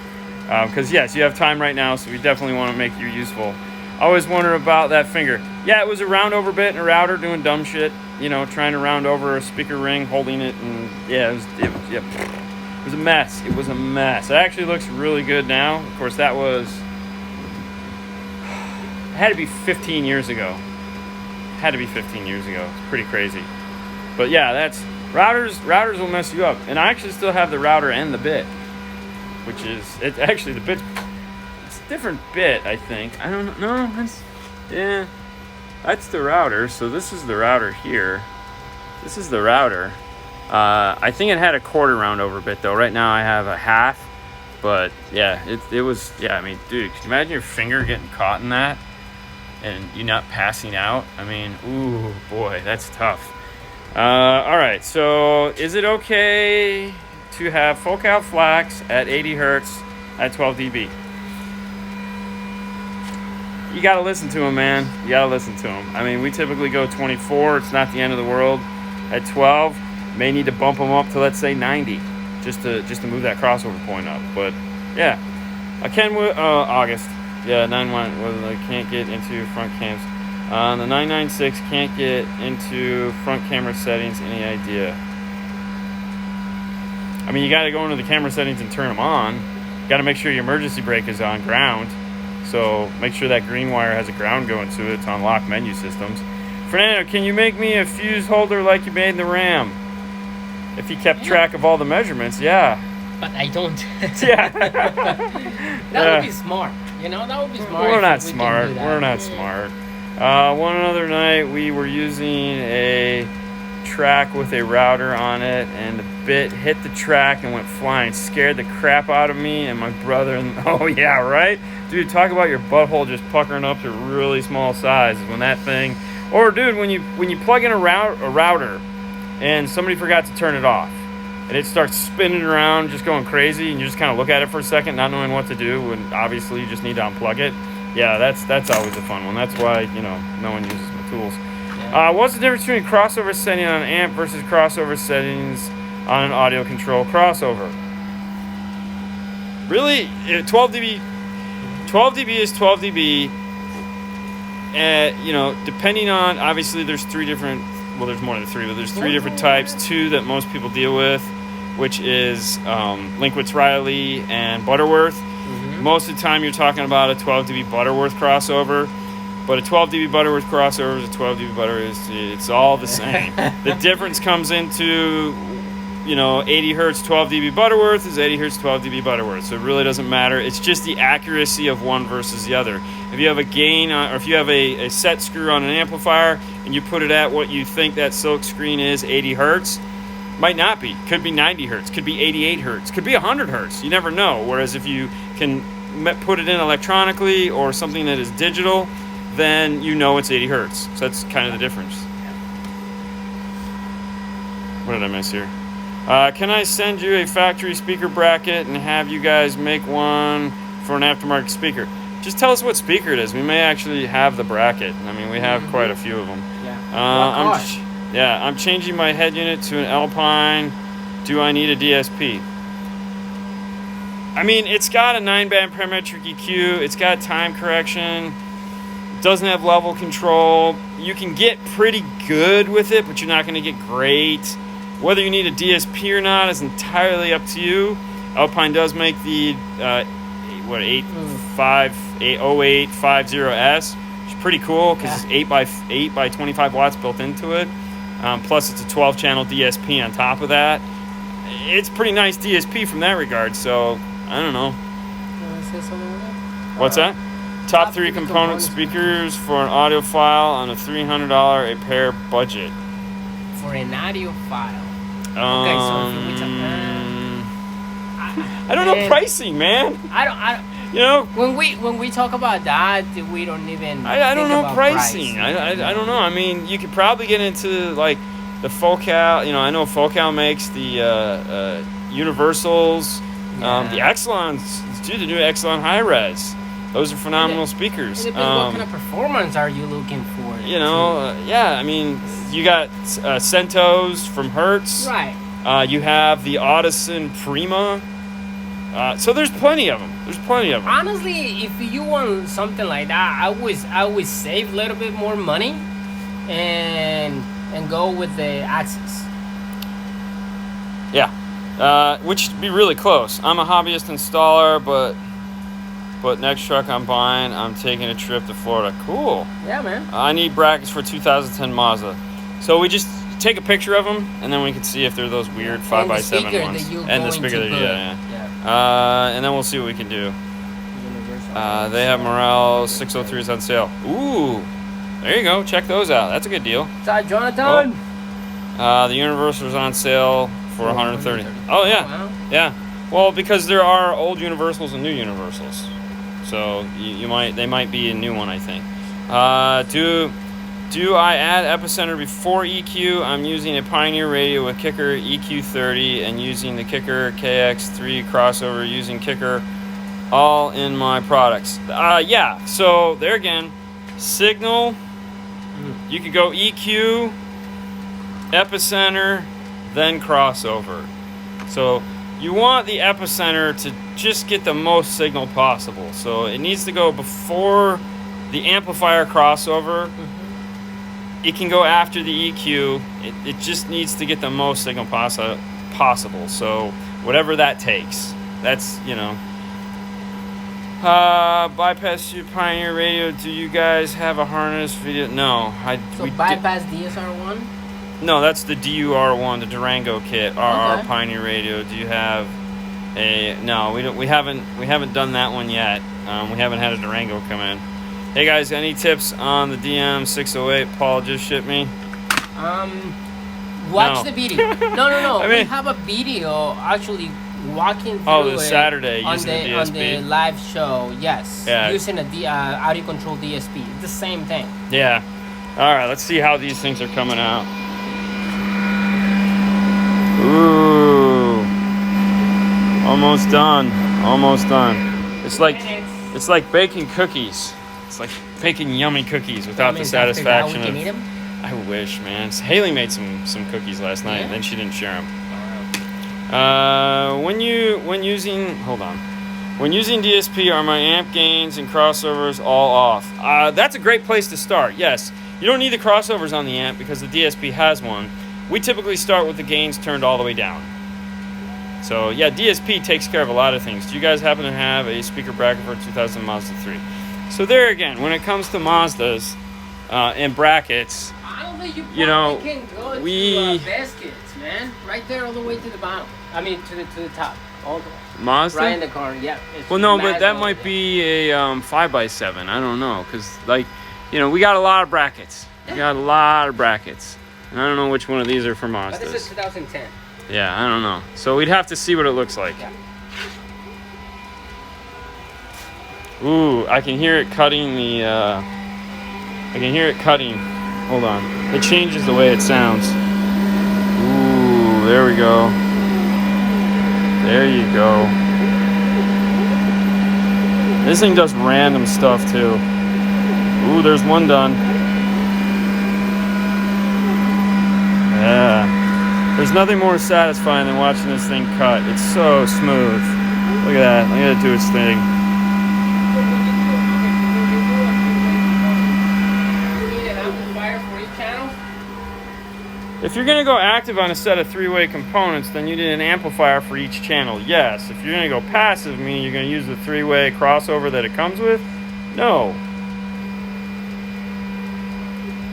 Because, yes, you have time right now, so we definitely want to make you useful. I always wonder about that finger. Yeah, it was a round over bit and a router doing dumb shit. Trying to round over a speaker ring, holding it, and yeah, it was a mess. It was a mess. It actually looks really good now. Of course, it had to be 15 years ago. It's pretty crazy. But yeah, that's routers will mess you up. And I actually still have the router and the bit, which is actually the bit. It's a different bit, I think. I don't know. That's the router. So this is the router here. This is the router. I think it had a quarter round over bit though. Right now I have a half. But yeah, it was. Yeah, I mean, dude, could you imagine your finger getting caught in that? And you not passing out? I mean, ooh, boy, that's tough. All right, so is it okay to have Focal flax at 80 hertz at 12 dB? You got to listen to him, man. You got to listen to him. I mean, we typically go 24. It's not the end of the world. At 12, may need to bump them up to, let's say, 90 just to move that crossover point up. But, yeah. August. Yeah, 9.1, well, I can't get into front cams. The 996 can't get into front camera settings. Any idea? I mean, you got to go into the camera settings and turn them on. You got to make sure your emergency brake is on ground. So make sure that green wire has a ground going to it to unlock menu systems. Fernando, can you make me a fuse holder like you made in the RAM? If you kept track of all the measurements, yeah. But I don't. Yeah. That would be smart. That would be smart. We're not smart. One other night we were using a track with a router on it, and the bit hit the track and went flying. Scared the crap out of me and my brother. Oh yeah, right? Dude, talk about your butthole just puckering up to really small sizes when that thing... Or dude, when you plug in a router and somebody forgot to turn it off, and it starts spinning around, just going crazy, and you just kind of look at it for a second, not knowing what to do, when obviously you just need to unplug it. Yeah, that's always a fun one. That's why, no one uses my tools. Yeah. What's the difference between crossover setting on an amp versus crossover settings on an audio control crossover? Really, 12 dB is 12 dB. Depending on, obviously there's three different, well, there's more than three, but there's three different types. Two that most people deal with, which is Linkwitz Riley and Butterworth. Mm-hmm. Most of the time you're talking about a 12 dB Butterworth crossover, but a 12 dB Butterworth crossover is a 12 dB Butterworth. It's all the same. The difference comes into, 80 hertz 12 dB Butterworth is 80 hertz 12 dB Butterworth. So it really doesn't matter. It's just the accuracy of one versus the other. If you have a gain, or if you have a set screw on an amplifier and you put it at what you think that silk screen is, 80 hertz, might not be. Could be 90 hertz. Could be 88 hertz. Could be 100 hertz. You never know. Whereas if you can put it in electronically or something that is digital, then it's 80 hertz. So that's kind of the difference. What did I miss here? Can I send you a factory speaker bracket and have you guys make one for an aftermarket speaker? Just tell us what speaker it is. We may actually have the bracket. I mean, we have quite a few of them. Yeah. I'm changing my head unit to an Alpine. Do I need a DSP? I mean, it's got a 9-band parametric EQ. It's got time correction. It doesn't have level control. You can get pretty good with it, but you're not going to get great. Whether you need a DSP or not is entirely up to you. Alpine does make the 0850S, which is pretty cool because it's 8 by 25 watts built into it. Plus, it's a 12-channel DSP on top of that. It's pretty nice DSP from that regard. So I don't know. What's that? Top 3 component speakers for an audiophile on a $300 a pair budget. For an audiophile. I don't know pricing, man. I don't. When we talk about that, we don't even. I don't know pricing. I don't know. I mean, you could probably get into like the Focal. I know Focal makes the Universals, the Exelons. Dude, the new Exelon high res. Those are phenomenal speakers. What kind of performance are you looking for? I mean, you got Centos from Hertz. Right. You have the Audison Prima. So there's plenty of them. Honestly, if you want something like that, I would save a little bit more money and go with the Axis. Yeah. Which would be really close. I'm a hobbyist installer, but next truck I'm buying, I'm taking a trip to Florida. Cool. Yeah, man. I need brackets for 2010 Mazda. So we just take a picture of them, and then we can see if they're those weird 5x7 ones. And the speaker, yeah. And then we'll see what we can do. They have Morel 603s on sale. Ooh, there you go. Check those out. That's a good deal. What's up, Jonathan? The Universal's on sale for 130. Oh yeah, yeah. Well, because there are old Universals and new Universals, so they might be a new one, I think. Do I add epicenter before EQ? I'm using a Pioneer radio with Kicker EQ30 and using the Kicker KX3 crossover using Kicker all in my products. Yeah, so there again, signal, you could go EQ, epicenter, then crossover. So you want the epicenter to just get the most signal possible. So it needs to go before the amplifier crossover. It can go after the EQ. It just needs to get the most signal possible. So whatever that takes. That's, bypass your Pioneer radio. Do you guys have a harness video? No. Bypass DSR1? No, that's the DUR1, the Durango kit. Our Pioneer radio. Do you have a? No, we don't. We haven't done that one yet. We haven't had a Durango come in. Hey guys, any tips on the DM608 Paul just shipped me? Watch the video. No. I We mean- have a video actually walking through Oh, the it Saturday on using the on DSP. the live show. Yes. Yeah. Using a audio control DSP. It's the same thing. Yeah. All right, let's see how these things are coming out. Ooh. Almost done. Almost done. It's like baking cookies. It's like baking yummy cookies without the satisfaction we can of. eat them? I wish, man. Haley made some cookies last night, and then she didn't share them. When using DSP, are my amp gains and crossovers all off? That's a great place to start. Yes, you don't need the crossovers on the amp because the DSP has one. We typically start with the gains turned all the way down. So yeah, DSP takes care of a lot of things. Do you guys happen to have a speaker bracket for a 2000 Mazda 3? So there again, when it comes to Mazdas and brackets, I don't think you know, can go into we- baskets, man. Right there, all the way to the bottom. I mean, to the top. All the way. Mazda. Right in the car. Yeah. it's Well, no, mad but that all might the- be a 5x7. I don't know, cause like, you know, we got a lot of brackets. We got a lot of brackets, and I don't know which one of these are for But this is Mazdas. 2010. Yeah, I don't know. So we'd have to see what it looks like. Yeah. Ooh, I can hear it cutting the. I can hear it cutting. Hold on. It changes the way it sounds. Ooh, there we go. There you go. This thing does random stuff too. Ooh, there's one done. Yeah. There's nothing more satisfying than watching this thing cut. It's so smooth. Look at that. Look at it do its thing. You need an amplifier for each channel? If you're going to go active on a set of three-way components, then you need an amplifier for each channel. Yes. If you're going to go passive, meaning you're going to use the three-way crossover that it comes with, no.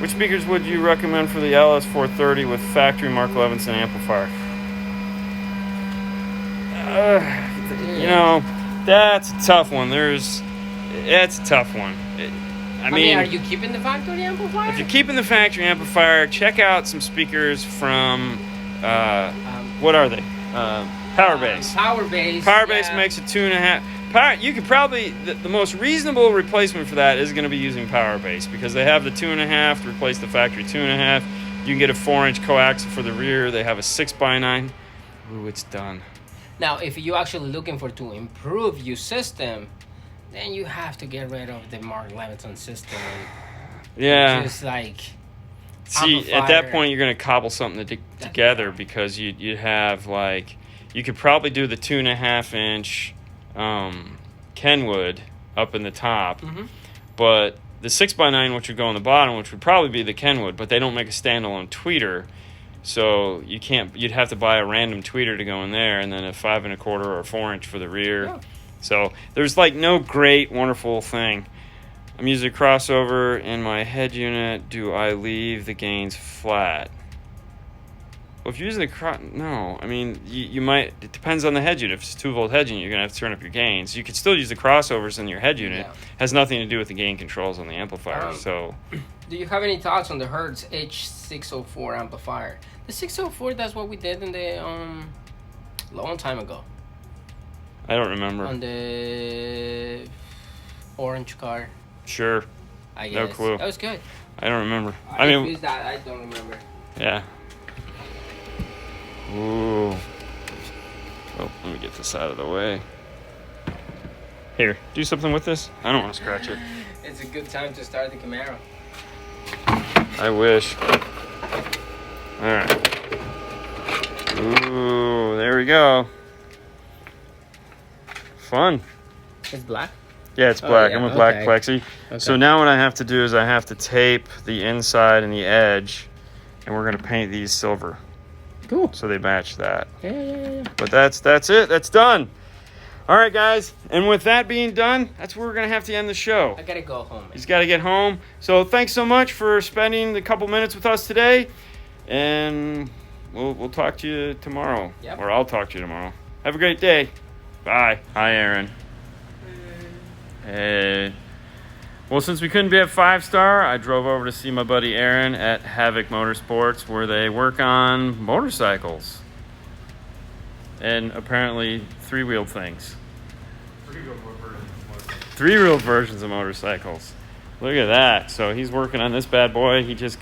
Which speakers would you recommend for the LS430 with factory Marc Levenson amplifier? You know, that's a tough one. It's a tough one. I mean, are you keeping the factory amplifier? if you're keeping the factory amplifier, check out some speakers from, what are they? Powerbase. Powerbase. Powerbase yeah. makes a 2.5. You could probably, the most reasonable replacement for that is going to be using Powerbase because they have the 2.5 to replace the factory 2.5. You can get a 4-inch coaxial for the rear. They have a 6x9. Ooh, it's done. Now, if you're actually looking to improve your system, then you have to get rid of the Marc Levenson system. Yeah. Just like. See, at amplifier. that point, you're going to cobble something together because you'd have like, you could probably do the 2.5-inch Kenwood up in the top, but the 6x9, which would go on the bottom, which would probably be the Kenwood, but they don't make a standalone tweeter, so you can't. You'd have to buy a random tweeter to go in there, and then a 5 1/4 or a 4-inch for the rear. Yeah. So there's like no great, wonderful thing. I'm using a crossover in my head unit. Do I leave the gains flat? Well, if you're using no. I mean, you might. It depends on the head unit. If it's a 2-volt head unit, you're gonna have to turn up your gains. You could still use the crossovers in your head unit. Yeah. Has nothing to do with the gain controls on the amplifier. So, Do you have any thoughts on the Hertz H604 amplifier? The 604, that's what we did in the long time ago I don't remember. on the orange car. Sure, I No guess clue. that was good. I don't remember. I I mean, used that. I don't remember. yeah. Ooh. Oh, let me get this out of the way. Here, do something with this. I don't want to scratch it. It's a good time to start the Camaro. I wish. All right. Ooh, there we go. Fun. It's black. Yeah, it's Oh, black. yeah, I'm with black okay. plexi. So now what I have to do is I have to tape the inside and the edge, and we're gonna paint these silver Cool. so they match that. Yeah. But that's it. That's done. All right, guys. And with that being done, that's where we're gonna have to end the show. I gotta go home. Man. He's got to get home. So thanks so much for spending a couple minutes with us today, and we'll talk to you tomorrow. Yep. Or I'll talk to you tomorrow. Have a great day. Bye. Hi, Aaron. Hey. Well, since we couldn't be at 5-Star, I drove over to see my buddy Aaron at Havoc Motorsports, where they work on motorcycles and apparently three-wheeled things. Three-wheeled versions of motorcycles. Look at that. So he's working on this bad boy. He just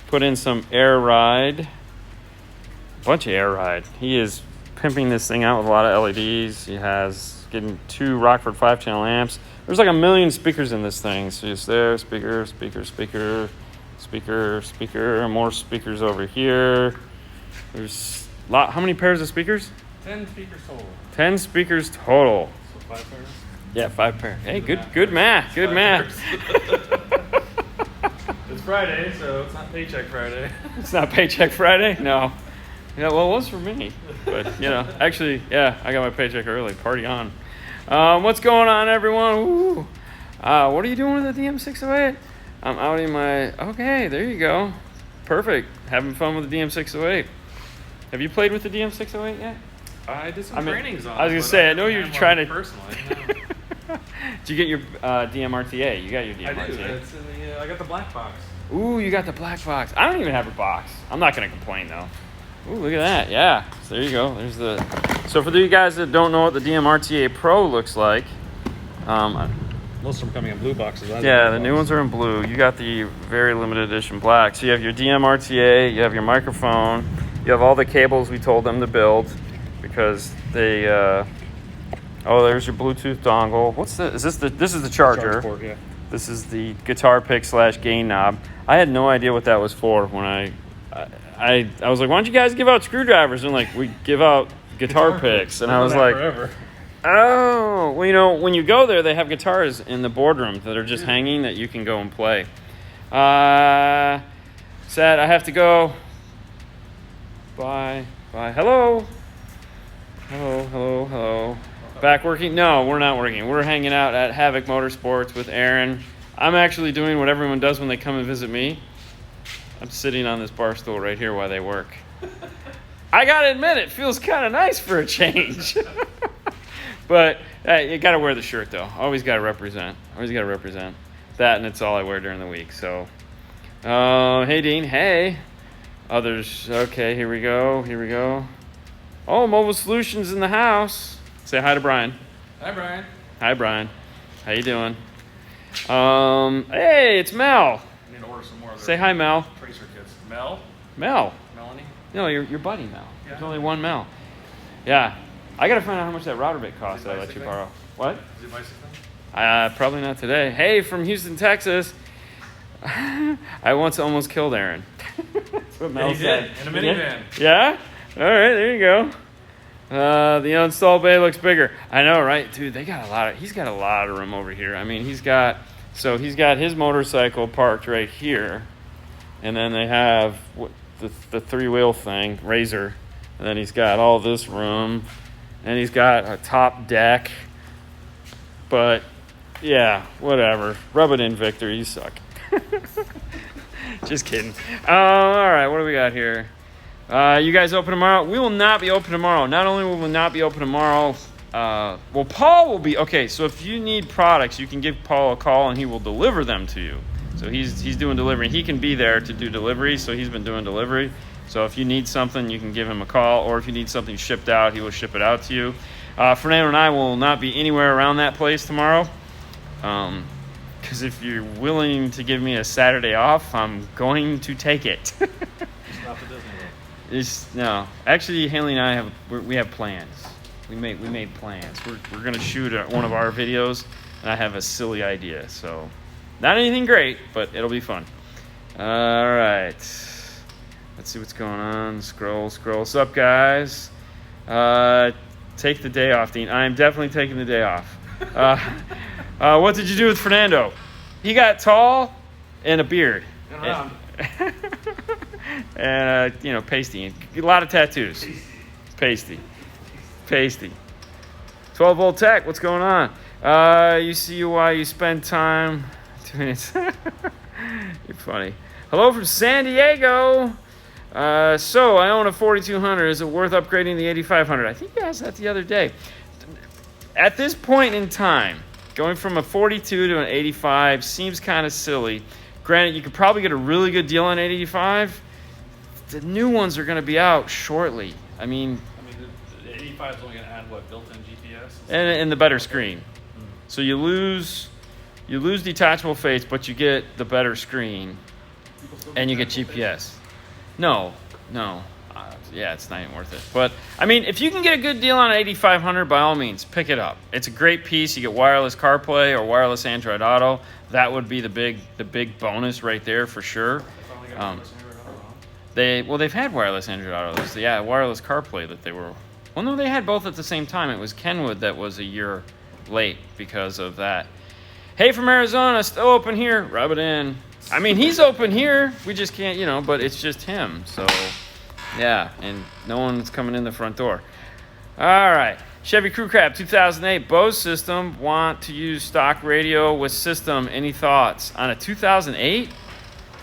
put in some air ride. A bunch of air ride. He is pimping this thing out with a lot of LEDs. He has getting 2 Rockford 5-channel amps. There's like 1 million speakers in this thing. So just there, speaker, speaker, speaker, speaker, speaker, more speakers over here. There's how many pairs of speakers? 10 speakers total. 10 speakers total. So 5 pairs? Yeah, 5 pairs. Hey, good math. Good math. It's Friday, so it's not Paycheck Friday. It's not Paycheck Friday? No. Yeah, well, it was for me. But, actually, yeah, I got my paycheck early. Party on. What's going on, everyone? Ooh. What are you doing with the DM608? I'm out in my... Okay, there you go. Perfect. Having fun with the DM608. Have you played with the DM608 yet? I did some trainings on it. I was going to say, I know you're trying to... Personally, Did you get your DMRTA? You got your DMRTA. I do. It's in I got the black box. Ooh, you got the black box. I don't even have a box. I'm not going to complain, though. Ooh, look at that. Yeah. So there you go. There's the... So for you guys that don't know what the DMRTA Pro looks like... Most of them coming in blue boxes. Yeah, the new ones are in blue. You got the very limited edition black. So you have your DMRTA, you have your microphone, you have all the cables we told them to build because they... Oh, there's your Bluetooth dongle. What's the... This is the charger. Charge port, yeah. This is the guitar pick / gain knob. I had no idea what that was for when I was like, why don't you guys give out screwdrivers? And like, we give out guitar picks. And I was like, forever. oh, well, when you go there, they have guitars in the boardroom that are just hanging that you can go and play. Sad, I have to go. Bye. Hello. Back working? No, we're not working. We're hanging out at Havoc Motorsports with Aaron. I'm actually doing what everyone does when they come and visit me. I'm sitting on this bar stool right here while they work. I gotta admit, it feels kind of nice for a change. But you gotta wear the shirt, though. Always gotta represent. That, and it's all I wear during the week. So, hey, Dean. Hey. Others. Okay, here we go. Oh, Mobile Solutions in the house. Say hi to Brian. Hi, Brian. Hi, Brian. How you doing? Hey, it's Mel. I need to order some more. Say hi, Mel. Tracer kits. Mel. Melanie. No, your buddy Mel. Yeah. There's only one Mel. Yeah. I gotta find out how much that router bit costs that I let you borrow. What? Is it bicycling? Probably not today. Hey, from Houston, Texas. I once almost killed Aaron. That's what Mel said. In a minivan. Yeah? All right, there you go. The install bay looks bigger. I know, right? Dude, he's got a lot of room over here. I mean, he's got his motorcycle parked right here. And then they have the 3-wheel thing, Razor. And then he's got all this room. And he's got a top deck. But, yeah, whatever. Rub it in, Victor. You suck. Just kidding. All right, what do we got here? You guys open tomorrow? We will not be open tomorrow. Not only will we not be open tomorrow, Paul will be. Okay, so if you need products, you can give Paul a call and he will deliver them to you. So he's doing delivery. He can be there to do delivery, so he's been doing delivery. So if you need something, you can give him a call, or if you need something shipped out, he will ship it out to you. Fernando and I will not be anywhere around that place tomorrow. Because if you're willing to give me a Saturday off, I'm going to take it. It's not the Disney World. No. Actually, Haley and I we have plans. We made plans. We're gonna shoot one of our videos, and I have a silly idea. So, not anything great, but it'll be fun. All right. Let's see what's going on. Scroll. What's up, guys? Take the day off, Dean. I am definitely taking the day off. What did you do with Fernando? He got tall and a beard. And, pasty. A lot of tattoos. Pasty. 12-volt tech, what's going on? You see why you spend time doing it. You're funny. Hello from San Diego. So I own a 4200. Is it worth upgrading the 8500? I think you asked that the other day. At this point in time, Going from a 42 to an 85 seems kind of silly. Granted, you could probably get a really good deal on 85. The new ones are going to be out shortly. I mean, the 85 is only going to add what, built-in GPS? And the better screen. So you lose detachable face, but you get the better screen, and you get GPS. No. Yeah, it's not even worth it. But I mean, if you can get a good deal on an 8500, by all means, pick it up. It's a great piece. You get wireless CarPlay or wireless Android Auto. That would be the big bonus right there for sure. They've had wireless Android Auto. Yeah, wireless CarPlay that they were. Well, no, they had both at the same time. It was Kenwood that was a year late because of that. Hey, from Arizona, still open here. Rub it in. I mean, he's open here. We just can't, but it's just him. So, yeah, and no one's coming in the front door. All right. Chevy Crew Cab 2008 Bose system. Want to use stock radio with system. Any thoughts on a 2008?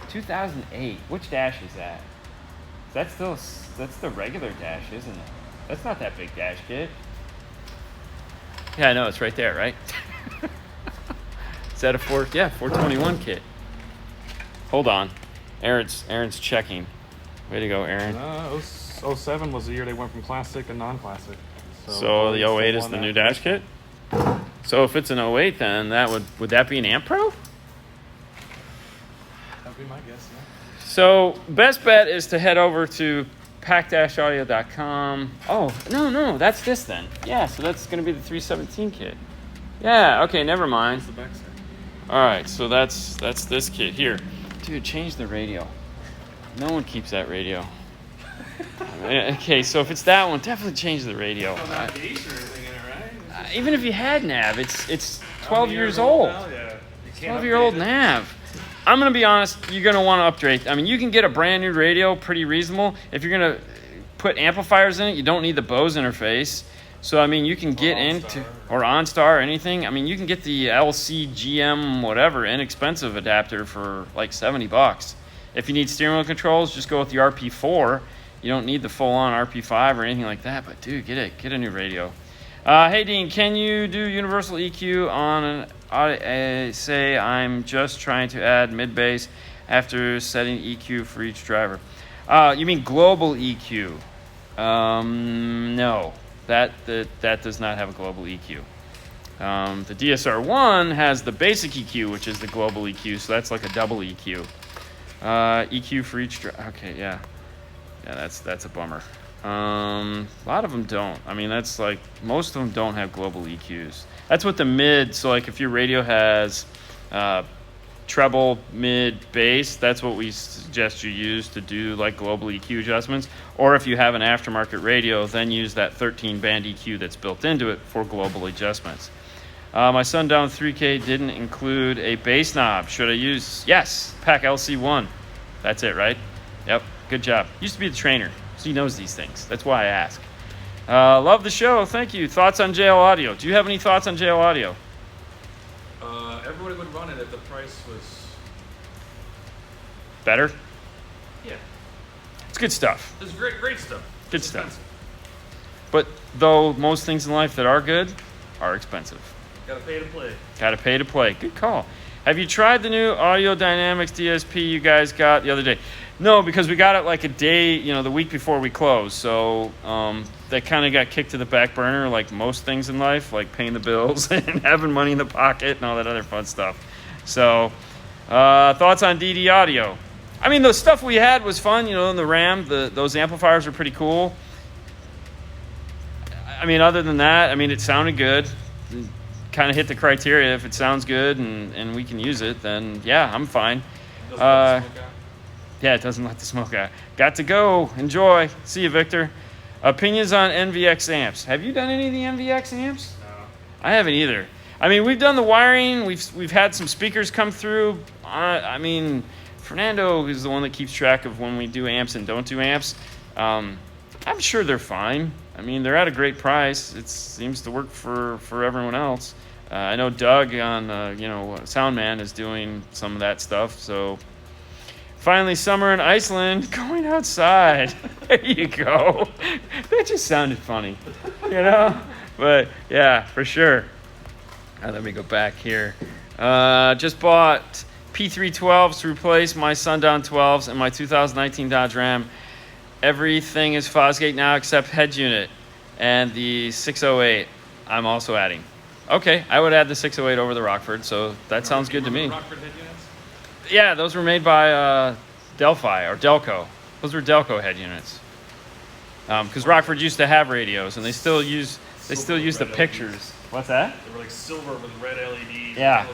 2008. Which dash is that? That's the regular dash, isn't it? That's not that big dash kit. Yeah, I know, it's right there, right? Is that a 421 kit? Hold on. Aaron's checking. Way to go, Aaron. 07 was the year they went from classic to non-classic. So the 08 is the new dash kit? So if it's an 08, then would that be an Amp Pro? That'd be my guess, yeah. So best bet is to head over to pack-audio.com. Oh, no, that's this then. Yeah, so that's going to be the 317 kit. Yeah, okay, never mind. That's the backside. All right, so that's this kit. Here. Dude, change the radio. No one keeps that radio. Okay, so if it's that one, definitely change the radio. Well, not gauge or anything in it, right? Even if you had nav, it's 12 years old. Now? Yeah. 12-year-old nav. I'm going to be honest, you're going to want to upgrade. I mean, you can get a brand new radio pretty reasonable. If you're going to put amplifiers in it, you don't need the Bose interface. So, I mean, you can get into, or OnStar or anything. I mean, you can get the LC, GM, whatever, inexpensive adapter for like $70. If you need steering wheel controls, just go with the RP4. You don't need the full-on RP5 or anything like that. But, dude, get a new radio. Hey, Dean, can you do universal EQ on an say I'm just trying to add mid-bass after setting EQ for each driver? You mean global EQ? No. That does not have a global EQ. The DSR-1 has the basic EQ, which is the global EQ, so that's like a double EQ. EQ for each okay, yeah, that's a bummer. A lot of them don't. I mean, that's like most of them don't have global EQs. That's what the mid. So like if your radio has treble, mid, bass, that's what we suggest you use to do like global EQ adjustments. Or if you have an aftermarket radio, then use that 13-band EQ that's built into it for global adjustments. My Sundown 3K didn't include a bass knob. Should I use? Yes, Pack LC1. That's it, right? Yep, good job. Used to be the trainer, so he knows these things. That's why I ask. Love the show. Thank you. Thoughts on JL Audio? Do you have any thoughts on JL Audio? Everybody would run it if the price was better. Yeah, It's good stuff. it's great stuff. Good It's stuff. expensive. But though most things in life that are good are expensive. Gotta pay to play. Gotta pay to play. Good call. Have you tried the new Audio Dynamics DSP you guys got the other day? No, because we got it like a day, the week before we closed. So that kind of got kicked to the back burner, like most things in life, like paying the bills and having money in the pocket and all that other fun stuff. So thoughts on DD Audio? I mean, the stuff we had was fun, in the RAM. Those amplifiers were pretty cool. I mean, other than that, I mean, it sounded good. Kind of hit the criteria. If it sounds good and we can use it, then yeah, I'm fine. Yeah, it doesn't let the smoke out. Got to go. Enjoy. See you, Victor. Opinions on Nvx Amps. Have you done any of the Nvx Amps? No. I haven't either. I mean, we've done the wiring. We've had some speakers come through. I mean, Fernando is the one that keeps track of when we do amps and don't do amps. I'm sure they're fine. I mean, they're at a great price. It seems to work for everyone else. I know Doug on, Soundman is doing some of that stuff. So finally, summer in Iceland, going outside. There you go. That just sounded funny, But yeah, for sure. Let me go back here. Just bought P312s to replace my Sundown 12s and my 2019 Dodge Ram. Everything is Fosgate now except head unit and the 608. I'm also adding. Okay, I would add the 608 over the Rockford, so that sounds good to me. Rockford head units? Yeah, those were made by Delphi or Delco. Those were Delco head units. Because Rockford used to have radios, and they still use the pictures. What's that? They were like silver with red LEDs. Yeah.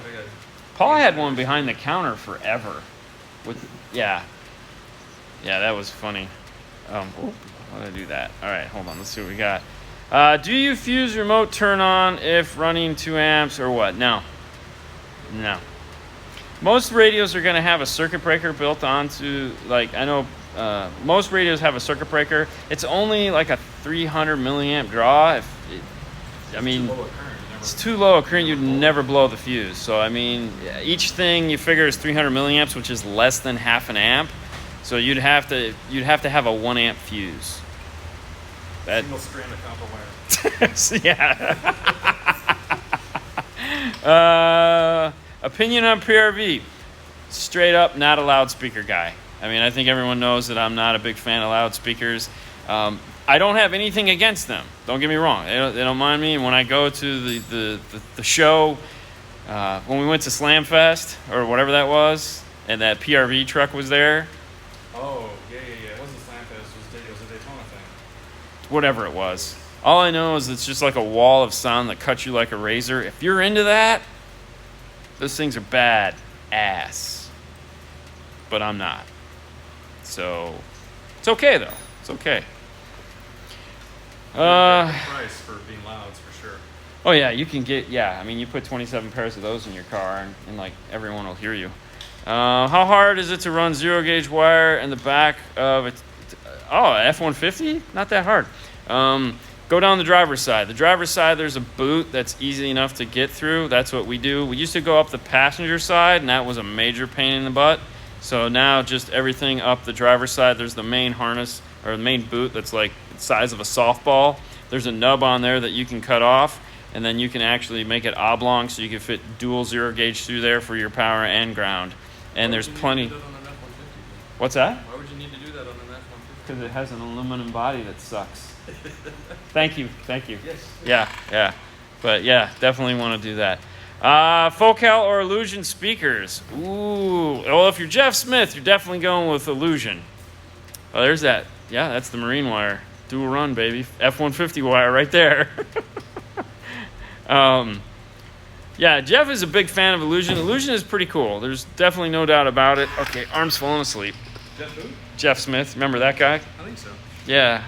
Paul had one behind the counter forever. Yeah, that was funny. Why did I do that? All right, hold on. Let's see what we got. Do you fuse remote turn on if running 2 amps or what? No. Most radios are going to have a circuit breaker built onto, like, I know most radios have a circuit breaker. It's only like a 300 milliamp draw. It's too low a current, you'd never blow the fuse. So, I mean, each thing you figure is 300 milliamps, which is less than half an amp. So you'd have to have a 1 amp fuse. Single strand of copper wire. Yeah. Opinion on PRV. Straight up, not a loudspeaker guy. I mean, I think everyone knows that I'm not a big fan of loudspeakers. I don't have anything against them. Don't get me wrong. They don't mind me. And when I go to the show, when we went to Slam Fest or whatever that was, and that PRV truck was there. Oh, yeah. It wasn't Slam Fest. It was a Daytona thing. Whatever it was. All I know is it's just like a wall of sound that cuts you like a razor. If you're into that, those things are bad ass. But I'm not. So, it's okay though. It's okay. Price for being loud, for sure. Oh yeah, you can get, I mean, you put 27 pairs of those in your car and like everyone will hear you. How hard is it to run 0 gauge wire in the back of it? F-150? Not that hard. Go down the driver's side. The driver's side, there's a boot that's easy enough to get through. That's what we do. We used to go up the passenger side, and that was a major pain in the butt. So now just everything up the driver's side. There's the main harness or the main boot that's like the size of a softball. There's a nub on there that you can cut off, and then you can actually make it oblong so you can fit dual 0 gauge through there for your power and ground. And there's plenty. What's that? Why would you need to do that on an F-150? Because it has an aluminum body that sucks. Thank you. Yes. Yeah. But yeah, definitely want to do that. Focal or Illusion speakers. Ooh. Well, if you're Jeff Smith, you're definitely going with Illusion. Oh, there's that. Yeah, that's the marine wire. Dual run, baby. F-150 wire right there. Yeah, Jeff is a big fan of Illusion. Illusion is pretty cool. There's definitely no doubt about it. Okay, arm's falling asleep. Jeff who? Jeff Smith. Remember that guy? I think so. Yeah.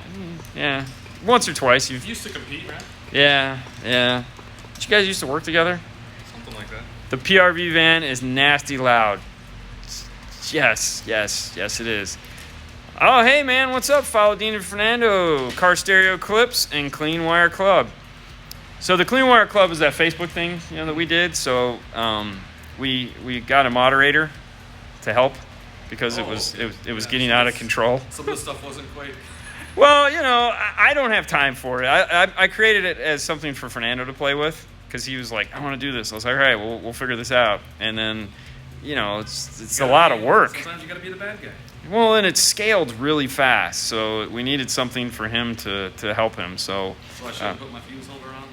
Once or twice. You used to compete, right? Yeah. Did you guys used to work together? Something like that. The PRV van is nasty loud. Yes, it is. Oh, hey, man, what's up? Follow Dean and Fernando, Car Stereo Clips, and Clean Wire Club. So the Clean Wire Club is that Facebook thing, that we did. So we got a moderator to help because it was getting out of control. Some of the stuff wasn't quite. Well, I don't have time for it. I created it as something for Fernando to play with because he was like, I want to do this. I was like, all right, we'll figure this out. And then, it's a lot of work. Sometimes you got to be the bad guy. Well, and it's scaled really fast, so we needed something for him to help him. So I should have put my fuse holder on then?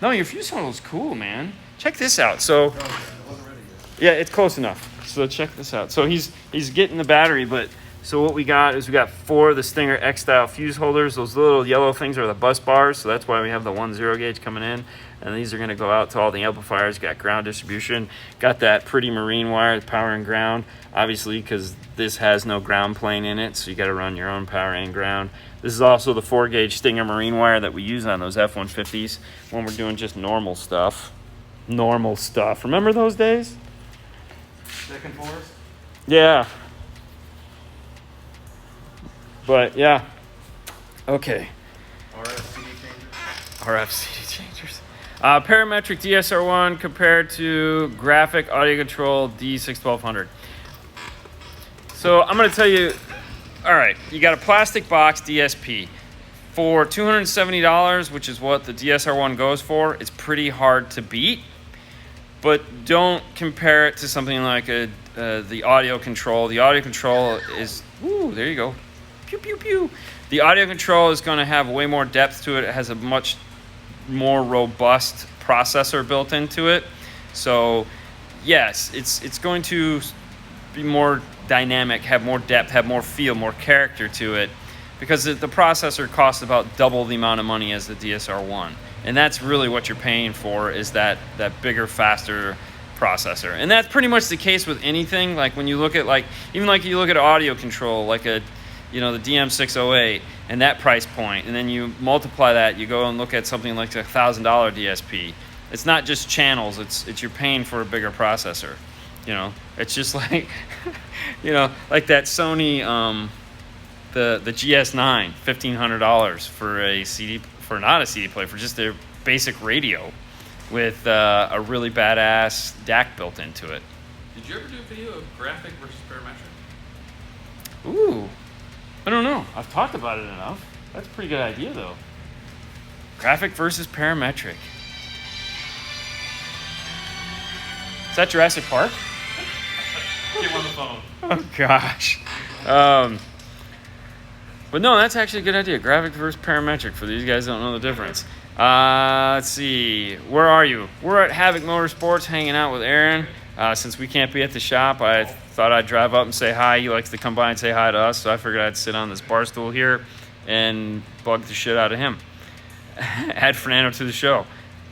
No, your fuse holder is cool, man. Check this out. So Oh, okay. I wasn't ready yet. yeah, it's close enough. So check this out. So he's getting the battery, but so what we got 4 of the Stinger X style fuse holders. Those little yellow things are the bus bars, so that's why we have the 1 0 gauge coming in. And these are going to go out to all the amplifiers. Got ground distribution. Got that pretty marine wire, power and ground. Obviously, because this has no ground plane in it, so you got to run your own power and ground. This is also the 4 gauge Stinger marine wire that we use on those F-150s when we're doing just normal stuff. Remember those days? Second forest? Yeah. But yeah. Okay. RF CD changers. Parametric DSR1 compared to graphic audio control D61200. So I'm going to tell you, all right, you got a plastic box DSP. For $270, which is what the DSR1 goes for, it's pretty hard to beat. But don't compare it to something like the audio control. The audio control is, there you go. Pew, pew, pew. The audio control is going to have way more depth to it. It has a much more robust processor built into it. So, yes, it's going to be more dynamic, have more depth, have more feel, more character to it, because the processor costs about double the amount of money as the DSR1. And that's really what you're paying for, is that bigger, faster processor. And that's pretty much the case with anything. Like when you look at even you look at audio control, like the DM608 and that price point, and then you multiply that, you go and look at something like a $1,000 DSP. It's not just channels, it's you're paying for a bigger processor. It's just like, like that Sony, the GS9, $1,500 for a CD, for not a CD player, for just their basic radio with a really badass DAC built into it. Did you ever do a video of graphic versus parametric? Ooh, I don't know. I've talked about it enough. That's a pretty good idea, though. Graphic versus parametric. Is that Jurassic Park? Get him on the phone. Oh, gosh. But no, that's actually a good idea. Graphic versus parametric, for these guys who don't know the difference. Let's see. Where are you? We're at Havoc Motorsports hanging out with Aaron. Since we can't be at the shop, I thought I'd drive up and say hi. He likes to come by and say hi to us, so I figured I'd sit on this bar stool here and bug the shit out of him. Add Fernando to the show.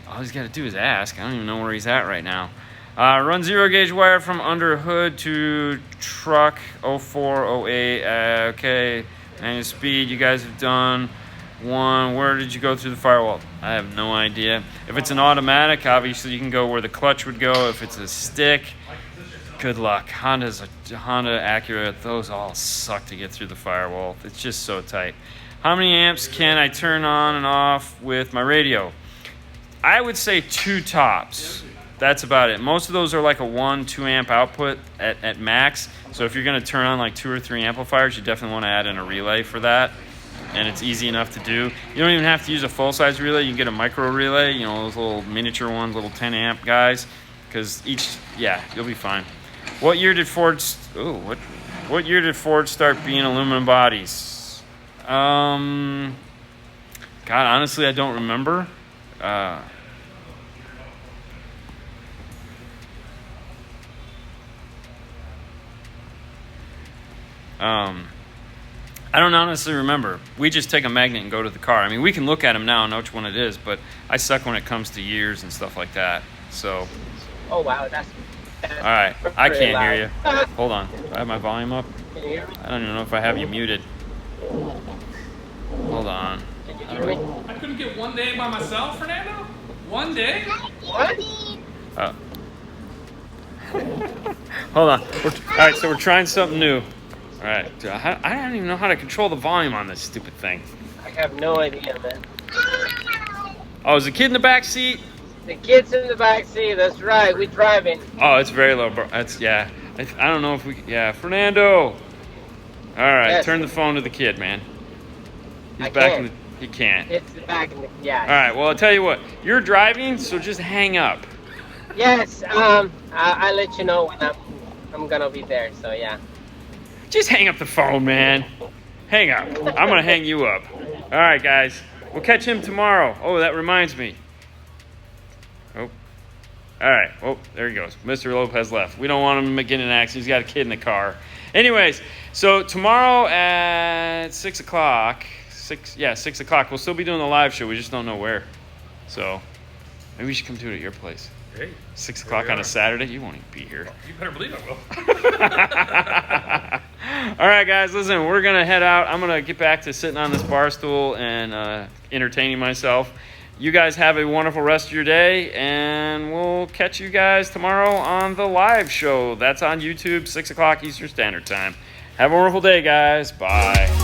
All he's got to do is ask. I don't even know where he's at right now. Run 0 gauge wire from under hood to truck 0408. Okay. Manual speed, you guys have done one. Where did you go through the firewall? I have no idea. If it's an automatic, obviously you can go where the clutch would go. If it's a stick, good luck. Honda Acura, those all suck to get through the firewall. It's just so tight. How many amps can I turn on and off with my radio? I would say 2 tops. That's about it. Most of those are like a 1-2 amp output at max. So if you're going to turn on like 2 or 3 amplifiers, you definitely want to add in a relay for that. And it's easy enough to do. You don't even have to use a full-size relay. You can get a micro relay, those little miniature ones, little 10 amp guys. Because you'll be fine. What year did Ford start being aluminum bodies? God, honestly, I don't remember. I don't honestly remember. We just take a magnet and go to the car. I mean, we can look at them now and know which one it is, but I suck when it comes to years and stuff like that. So. Oh wow, that's all right, I can't loud. hear you. Hold on, do I have my volume up? Can you hear me? I don't even know if I have you muted. Hold on. Can you hear me? I couldn't get one day by myself, Fernando? One day? What? Hold on. All right, so we're trying something new. All right, I don't even know how to control the volume on this stupid thing. I have no idea, man. Oh, is the kid in the back seat? The kid's in the back seat. That's right. We're driving. Oh, it's very low, bro. I don't know if we. Yeah, Fernando. All right, Yes. Turn the phone to the kid, man. He's I back can't. in the. He can't. It's the back in the. Yeah. All right. Well, I'll tell you what. You're driving, so just hang up. Yes. I'll let you know when I'm gonna be there. So yeah. Just hang up the phone, man. Hang up. I'm gonna hang you up. All right, guys. We'll catch him tomorrow. Oh, that reminds me. Oh. All right. Oh, there he goes. Mr. Lopez left. We don't want him to get in an accident. He's got a kid in the car. Anyways, so tomorrow at 6 o'clock. 6 o'clock. We'll still be doing the live show. We just don't know where. So maybe we should come do it at your place. Hey. 6 o'clock on a Saturday. You won't even be here. You better believe I will. All right, guys, listen, we're going to head out. I'm going to get back to sitting on this bar stool and entertaining myself. You guys have a wonderful rest of your day, and we'll catch you guys tomorrow on the live show. That's on YouTube, 6 o'clock Eastern Standard Time. Have a wonderful day, guys. Bye.